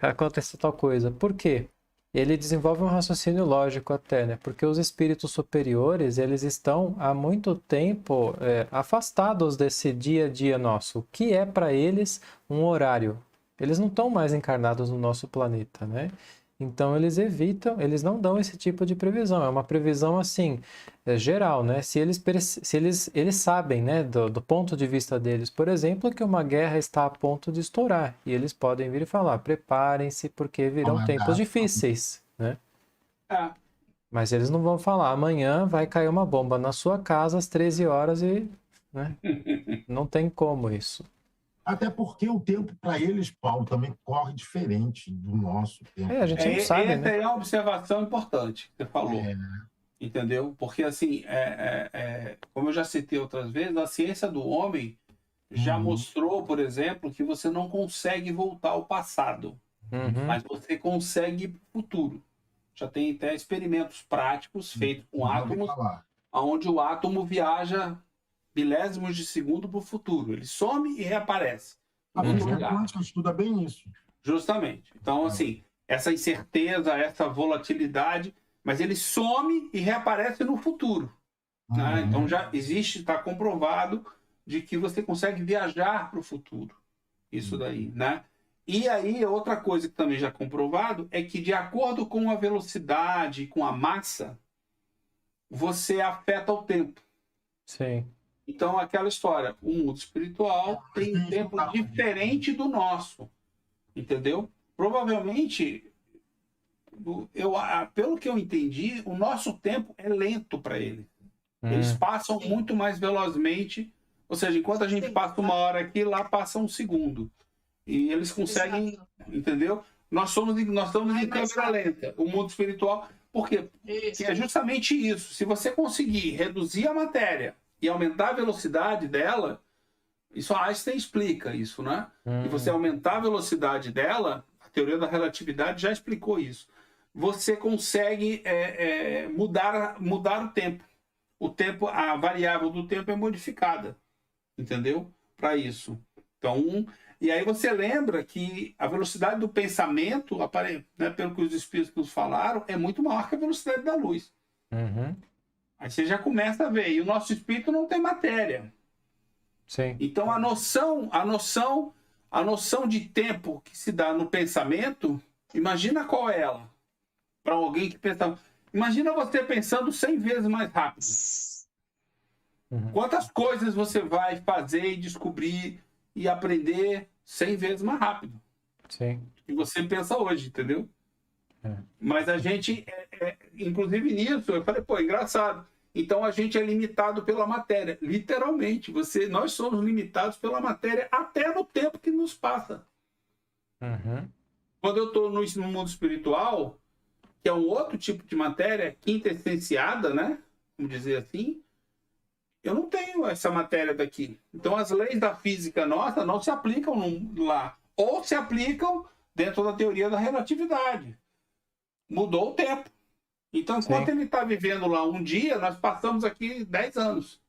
acontecer tal coisa. Por quê? Ele desenvolve um raciocínio lógico até, né? Porque os espíritos superiores, eles estão há muito tempo afastados desse dia a dia nosso, que é para eles um horário. Eles não estão mais encarnados no nosso planeta, né? Então eles evitam, eles não dão esse tipo de previsão. É uma previsão assim, geral, né? Se eles sabem, né, do ponto de vista deles, por exemplo, que uma guerra está a ponto de estourar. E eles podem vir e falar, preparem-se porque virão tempos difíceis, né? Mas eles não vão falar, amanhã vai cair uma bomba na sua casa às 13 horas e, né? Não tem como isso. Até porque o tempo para eles, Paulo, também corre diferente do nosso tempo. A gente não sabe, essa né? é uma observação importante que você falou. Entendeu? Porque, assim, como eu já citei outras vezes, a ciência do homem já mostrou, por exemplo, que você não consegue voltar ao passado, mas você consegue ir para o futuro. Já tem até experimentos práticos feitos com átomos, onde o átomo viaja milésimos de segundo para o futuro. Ele some e reaparece. A física quântica estuda bem isso. Justamente. Então, assim, essa incerteza, essa volatilidade, mas ele some e reaparece no futuro. Né? Então, já existe, está comprovado de que você consegue viajar para o futuro. Isso daí, né? E aí, outra coisa que também já é comprovado é que, de acordo com a velocidade, com a massa, você afeta o tempo. Sim. Então, aquela história, o mundo espiritual tem um tempo diferente do nosso, entendeu? Provavelmente, pelo que eu entendi, o nosso tempo é lento para eles. Eles passam muito mais velozmente, ou seja, enquanto a gente passa uma hora aqui, lá passa um segundo. E eles conseguem, entendeu? Nós estamos em câmera lenta, o mundo espiritual. Por quê? Porque é justamente isso. Se você conseguir reduzir a matéria e aumentar a velocidade dela, isso a Einstein explica isso, né? E você aumentar a velocidade dela, a teoria da relatividade já explicou isso. Você consegue mudar o tempo. O tempo, a variável do tempo é modificada, entendeu? Para isso. Então, e aí você lembra que a velocidade do pensamento, né, pelo que os espíritos nos falaram, é muito maior que a velocidade da luz. Aí você já começa a ver. E o nosso espírito não tem matéria. Sim. Então a noção de tempo que se dá no pensamento, imagina qual é ela. Para alguém que pensa. Imagina você pensando 100 vezes mais rápido. Quantas coisas você vai fazer e descobrir e aprender 100 vezes mais rápido? Sim. Que você pensa hoje, entendeu? Mas a gente, inclusive nisso, eu falei, pô, engraçado. Então a gente é limitado pela matéria. Literalmente, nós somos limitados pela matéria até no tempo que nos passa. Quando eu estou no mundo espiritual, que é um outro tipo de matéria, quintessenciada, né? Vamos dizer assim, eu não tenho essa matéria daqui. Então as leis da física nossa não se aplicam lá. Ou se aplicam dentro da teoria da relatividade. Mudou o tempo. Então, enquanto ele está vivendo lá um dia, nós passamos aqui 10 anos.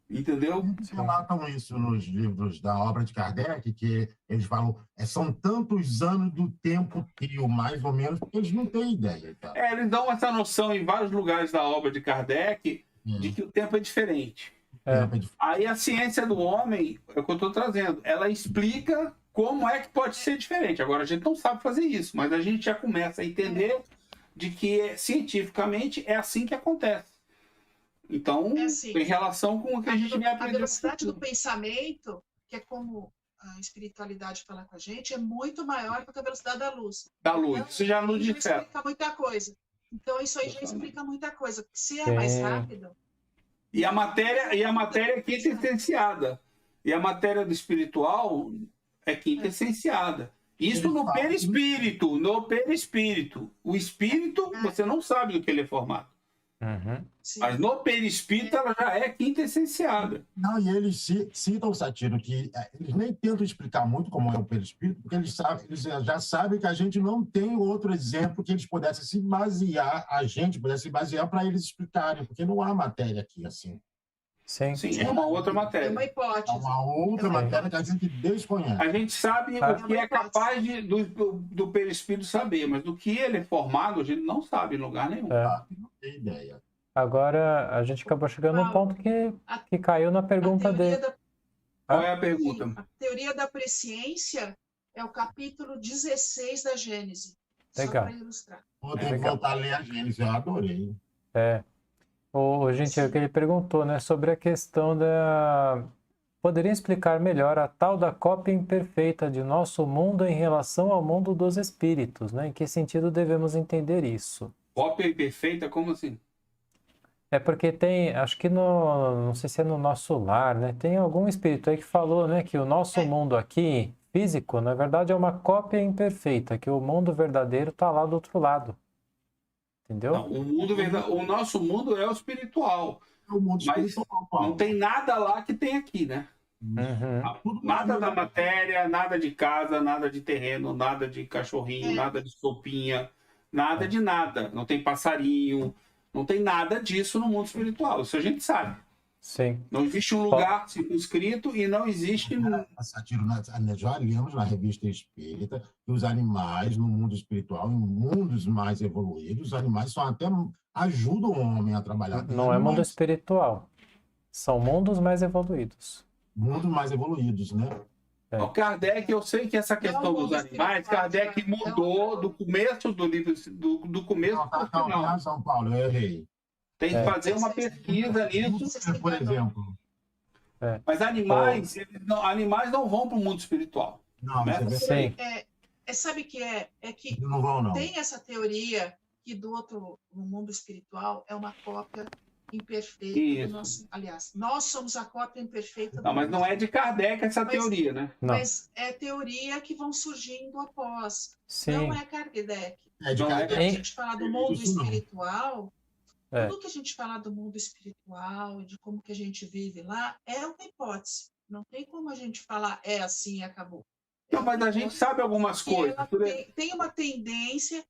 Entendeu? Eles relatam isso nos livros da obra de Kardec, que eles falam, são tantos anos do tempo trio, mais ou menos, porque eles não têm ideia. Tá? Eles dão essa noção em vários lugares da obra de Kardec de que o tempo é diferente. Aí a ciência do homem, é o que eu estou trazendo, ela explica como é que pode ser diferente. Agora, a gente não sabe fazer isso, mas a gente já começa a entender de que cientificamente é assim que acontece. Então, em relação com o que a gente vai aprender. A velocidade do pensamento, que é como a espiritualidade fala com a gente, é muito maior do que a velocidade da luz. Da luz, então, isso já nos difere. Explica muita coisa. Então, isso aí já explica muita coisa. Porque se é mais rápido... E a matéria é quintessenciada. E a matéria do espiritual é quintessenciada. Isso no perispírito. O espírito, você não sabe do que ele é formado. Uhum. Sim. Mas no perispírito ela já é quintessenciada. Não, e eles citam, Satiro, que eles nem tentam explicar muito como é o perispírito, porque eles já sabem que a gente não tem outro exemplo que eles pudessem se basear, a gente pudesse se basear para eles explicarem, porque não há matéria aqui assim. Sim. Sim, é uma outra É uma matéria. É hipótese. uma outra É uma matéria que a gente desconhece. A gente sabe Ah. o que é capaz do perispírito saber, mas do que ele é formado, a gente não sabe em lugar nenhum. É. Não tem ideia. Agora, a gente acabou chegando num ponto que caiu na pergunta dele. Qual é a pergunta? A teoria da presciência é o capítulo 16 da Gênese. Legal. Só para ilustrar. Vou ter que voltar a ler a Gênesis, eu adorei. Gente, é o que ele perguntou, né, sobre a questão da... Poderia explicar melhor a tal da cópia imperfeita de nosso mundo em relação ao mundo dos espíritos, né? Em que sentido devemos entender isso? Cópia imperfeita, como assim? É porque tem, acho que não sei se é no Nosso Lar, né? Tem algum espírito aí que falou, né, que o nosso mundo aqui, físico, na verdade é uma cópia imperfeita, que o mundo verdadeiro está lá do outro lado. Entendeu? Não, o nosso mundo é o espiritual. É o mundo Mas espiritual, Paulo. não tem nada lá que tem aqui, né? Uhum. Nada da matéria, nada de casa, nada de terreno, nada de cachorrinho, nada de sopinha, nada de nada. Não tem passarinho, não tem nada disso no mundo espiritual. Isso a gente sabe. Sim. Não existe um lugar circunscrito e não existe... Satiro, nós já lemos na Revista Espírita que os animais no mundo espiritual, em mundos mais evoluídos, os animais só até ajudam o homem a trabalhar. Não é mundo espiritual. São mundos mais evoluídos. Mundos mais evoluídos, né? O Kardec, eu sei que essa questão dos animais, Kardec mudou do começo do livro, do começo Não, para o final. São Paulo, eu errei. Tem que fazer uma pesquisa nisso. Por exemplo. Mas animais, animais não vão para o mundo espiritual. Não, né? isso é Sim. Sabe o que é? É que não vão, não. tem essa teoria que do outro, no mundo espiritual, é uma cópia imperfeita do nosso. Aliás, nós somos a cópia imperfeita do Não, mas não é de Kardec essa teoria, né? Não. Mas é teoria que vão surgindo após. Sim. Não é Kardec. É de Não, Quando a Kardec. gente fala do mundo Isso não. espiritual, tudo que a gente fala do mundo espiritual e de como que a gente vive lá é uma hipótese. Não tem como a gente falar é assim e acabou. Não, mas a gente sabe algumas coisas. Tem uma tendência,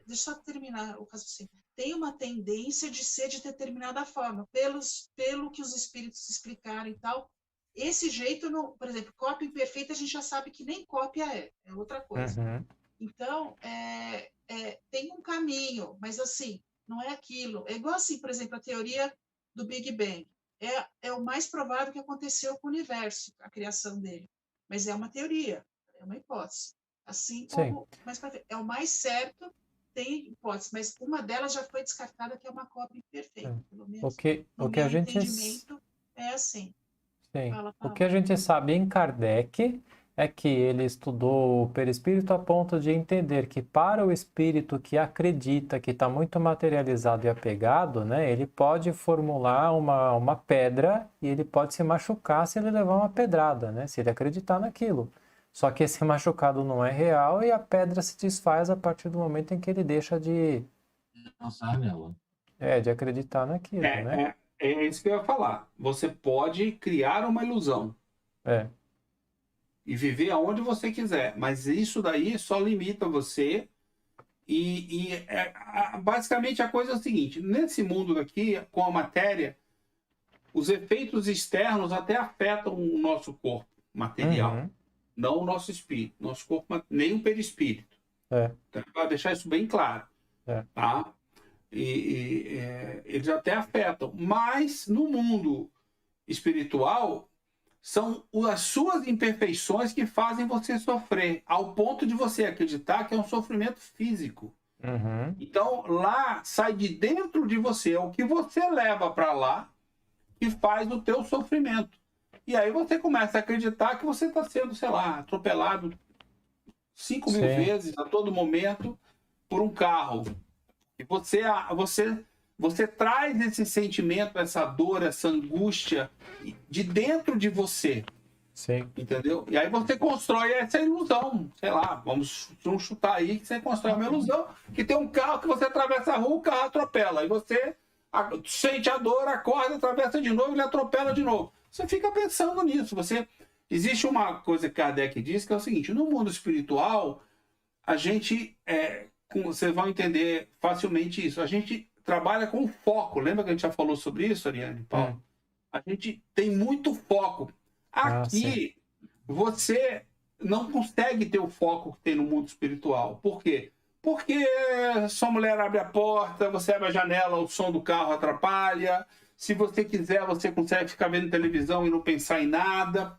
deixa eu só terminar o raciocínio. Tem uma tendência de ser de determinada forma, pelo que os espíritos explicaram e tal. Esse jeito, por exemplo, cópia imperfeita, a gente já sabe que nem cópia é outra coisa. Uhum. Então, tem um caminho, mas assim, não é aquilo. É igual assim, por exemplo, a teoria do Big Bang. É o mais provável que aconteceu com o universo, a criação dele. Mas é uma teoria, é uma hipótese. Assim como, mas é o mais certo, tem hipótese, mas uma delas já foi descartada, que é uma cópia imperfeita, pelo menos. O que a gente entendimento é assim. Sim. Fala. O que a gente sabe em Kardec é que ele estudou o perispírito a ponto de entender que para o espírito que acredita que está muito materializado e apegado, né, ele pode formular uma pedra e ele pode se machucar se ele levar uma pedrada, né, se ele acreditar naquilo. Só que esse machucado não é real e a pedra se desfaz a partir do momento em que ele deixa de pensar nela. De acreditar naquilo, né? É isso que eu ia falar. Você pode criar uma ilusão. E viver aonde você quiser. Mas isso daí só limita você. Basicamente a coisa é o seguinte: nesse mundo daqui, com a matéria, os efeitos externos até afetam o nosso corpo material. Uhum. Não o nosso espírito. Nosso corpo, nem o perispírito. Então, para deixar isso bem claro. Tá? Eles até afetam. Mas no mundo espiritual, são as suas imperfeições que fazem você sofrer, ao ponto de você acreditar que é um sofrimento físico. Uhum. Então, lá sai de dentro de você, é o que você leva para lá que faz o teu sofrimento. E aí você começa a acreditar que você está sendo, sei lá, atropelado 5 mil vezes a todo momento por um carro. E você traz esse sentimento, essa dor, essa angústia de dentro de você. Sim. Entendeu? E aí você constrói essa ilusão. Sei lá, vamos chutar aí que você constrói uma ilusão que tem um carro que você atravessa a rua, o carro atropela. E você sente a dor, acorda, atravessa de novo, ele atropela de novo. Você fica pensando nisso. Existe uma coisa que Kardec diz, que é o seguinte: no mundo espiritual, a gente, vocês vão entender facilmente isso, a gente trabalha com foco. Lembra que a gente já falou sobre isso, Ariane, Paulo? A gente tem muito foco. Aqui, você não consegue ter o foco que tem no mundo espiritual. Por quê? Porque sua mulher abre a porta, você abre a janela, o som do carro atrapalha. Se você quiser, você consegue ficar vendo televisão e não pensar em nada,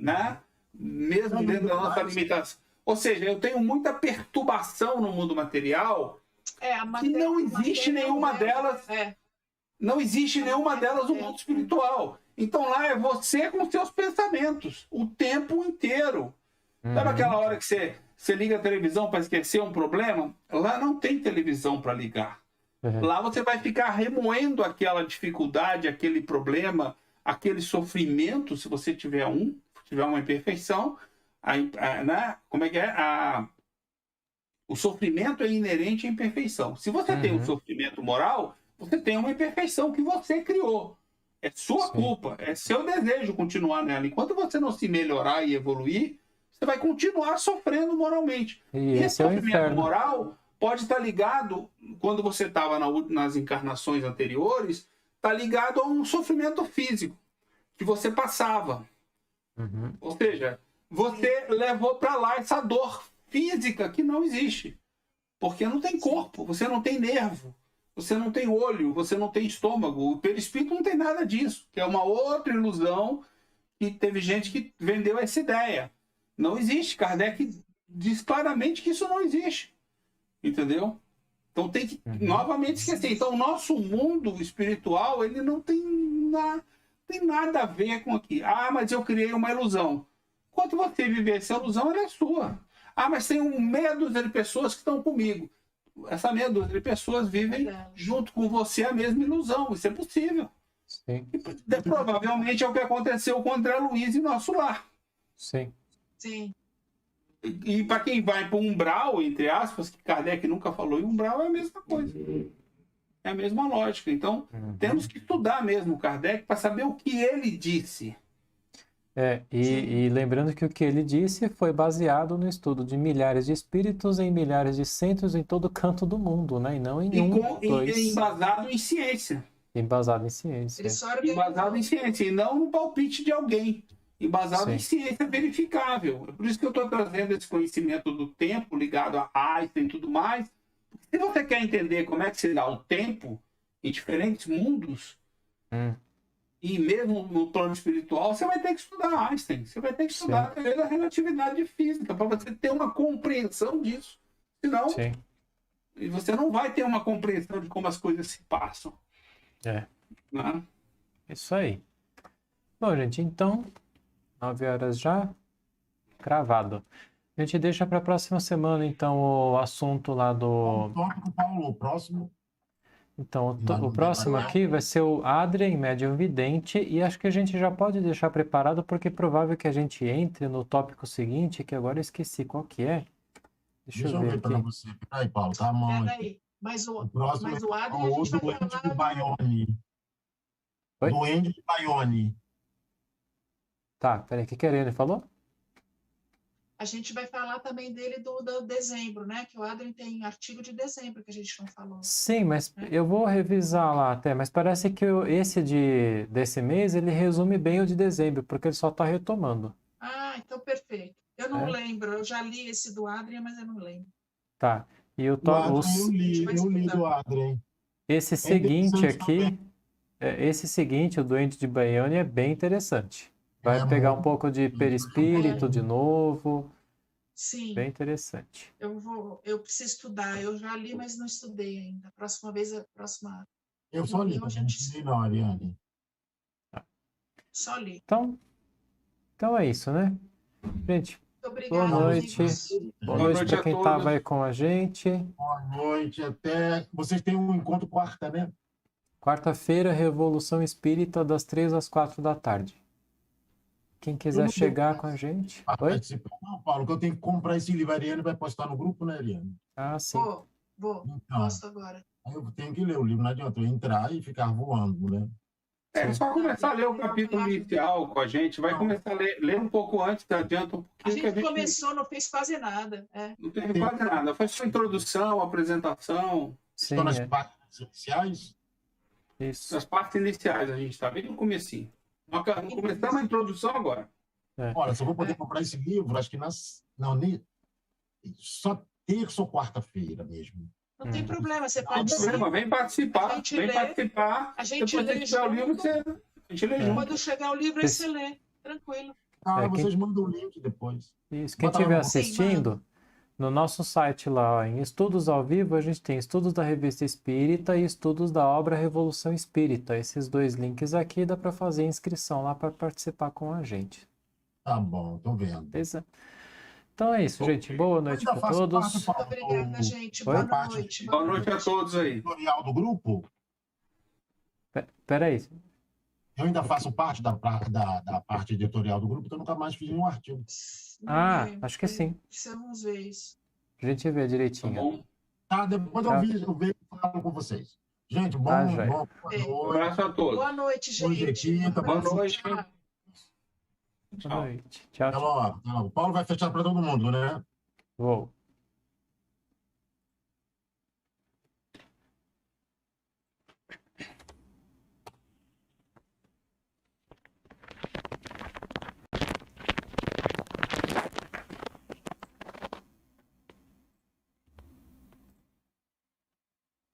né? Mesmo dentro da nossa limitação. Ou seja, eu tenho muita perturbação no mundo material e não existe nenhuma delas. Não existe nenhuma delas no mundo espiritual. Então lá é você com seus pensamentos o tempo inteiro. Sabe aquela hora que você liga a televisão para esquecer um problema? Lá não tem televisão para ligar. Lá você vai ficar remoendo aquela dificuldade, aquele problema, aquele sofrimento, se você tiver uma imperfeição. Né? Como é que é? O sofrimento é inerente à imperfeição. Se você tem um sofrimento moral, você tem uma imperfeição que você criou. É sua culpa, é seu desejo continuar nela. Enquanto você não se melhorar e evoluir, você vai continuar sofrendo moralmente. E esse sofrimento moral pode estar ligado, quando você estava nas encarnações anteriores, está ligado a um sofrimento físico que você passava. Ou seja, você levou para lá essa dor física que não existe. Porque não tem corpo, você não tem nervo, você não tem olho, você não tem estômago. O perispírito não tem nada disso, que é uma outra ilusão, que teve gente que vendeu essa ideia. Não existe. Kardec diz claramente que isso não existe. Entendeu? Então tem que novamente esquecer. Então o nosso mundo espiritual, ele não tem nada a ver com aqui. Mas eu criei uma ilusão. Enquanto você viver essa ilusão, ela é sua. Mas tem meia dúzia de pessoas que estão comigo. Essa meia dúzia de pessoas vivem junto com você a mesma ilusão. Isso é possível. Sim. E, provavelmente é o que aconteceu com o André Luiz em nosso lar. Sim. E para quem vai para o umbral, entre aspas, que Kardec nunca falou em umbral, é a mesma coisa. É a mesma lógica. Então, temos que estudar mesmo Kardec para saber o que ele disse. E lembrando que o que ele disse foi baseado no estudo de milhares de espíritos em milhares de centros em todo canto do mundo, né? E não em dois. Embasado em ciência. Embasado em ciência. Embasado em ciência, e não no palpite de alguém. Embasado em ciência verificável. É por isso que eu estou trazendo esse conhecimento do tempo ligado a Einstein e tudo mais. Se você quer entender como é que se dá o tempo em diferentes mundos, e mesmo no plano espiritual, você vai ter que estudar Einstein. Você vai ter que estudar a teoria da relatividade física para você ter uma compreensão disso. Senão, você não vai ter uma compreensão de como as coisas se passam. Né? Isso aí. Bom, gente, então, 9 horas já, cravado. A gente deixa para a próxima semana, então, o assunto lá do... O tópico, Paulo, o próximo... Então, o próximo aqui vai ser o Adrien, médium vidente, e acho que a gente já pode deixar preparado, porque é provável que a gente entre no tópico seguinte, que agora eu esqueci qual que é. Deixa eu ver para aqui. você. Peraí, Paulo, tá a mão aqui. Mas o próximo Adrien, a gente vai Duende de falar... Baione. Oi? Duende de Baione. Tá, peraí, o que ele falou? A gente vai falar também dele do dezembro, né? Que o Adrien tem artigo de dezembro que a gente não falou. Sim, mas eu vou revisar lá até, mas parece que esse desse mês, ele resume bem o de dezembro, porque ele só está retomando. Então perfeito. Eu não lembro, eu já li esse do Adrien, mas eu não lembro. Tá, e eu li do Adrien. Esse seguinte aqui, esse seguinte, o Duende de Baione, é bem interessante. Vai pegar um pouco de perispírito de novo. Sim. Bem interessante. Eu preciso estudar. Eu já li, mas não estudei ainda. Próxima vez, Eu só li, não, Ariane. Só li. Então é isso, né? Gente, obrigada, boa noite. Boa noite para quem estava aí com a gente. Boa noite, até... Vocês têm um encontro quarta, né? Quarta-feira, Revolução Espírita, das 3 às 4 da tarde. Quem quiser chegar com a gente. Oi? Não, Paulo, que eu tenho que comprar esse livro. A Ariane vai postar no grupo, né, Ariane? Sim. Vou. Posto agora. Aí eu tenho que ler o livro, não adianta eu entrar e ficar voando, né? É só começar a ler o capítulo inicial com a gente, vai começar a ler um pouco antes, adianta um A pouquinho que a gente gente começou, não fez quase nada. não teve quase nada. Foi só introdução, apresentação, Sim, Estão nas partes iniciais. isso. as partes iniciais, a gente está bem no comecinho. Nós começamos a introdução agora. Olha, só vou poder comprar esse livro, acho que só terça ou quarta-feira mesmo. Não tem problema, você Não pode tem problema, vem participar. A gente Vem lê, participar. a gente Depois lê que tiver o livro, junto. a gente lê junto. Quando chegar o livro, aí você lê. Tranquilo. Vocês mandam o link depois. Isso. Quem Bota lá estiver no- assistindo, no nosso site lá, ó, em Estudos ao Vivo, a gente tem Estudos da Revista Espírita e Estudos da obra Revolução Espírita. Esses dois links aqui dá para fazer inscrição lá para participar com a gente. Tá bom, tô vendo. Beleza? Então é isso, gente. Boa noite Ainda para faço todos. parte, Paulo, Muito obrigada, do- gente. Oi? Boa noite. Boa noite a todos aí. editorial do grupo. Peraí. Eu ainda faço parte da parte editorial do grupo, então eu nunca mais fiz nenhum artigo. Ah, acho que sim. Precisamos ver isso. A gente vê Tá direitinho. bom? Tá, depois Tá. eu vejo e falo com vocês. Gente, Tá, joia. boa Um noite. abraço a todos. Boa noite, Hoje é gente. quinta, Boa Abraço, noite. tchau. Boa Tchau. noite. Tchau, Até tchau. logo. O Paulo vai fechar para todo mundo, né? Vou.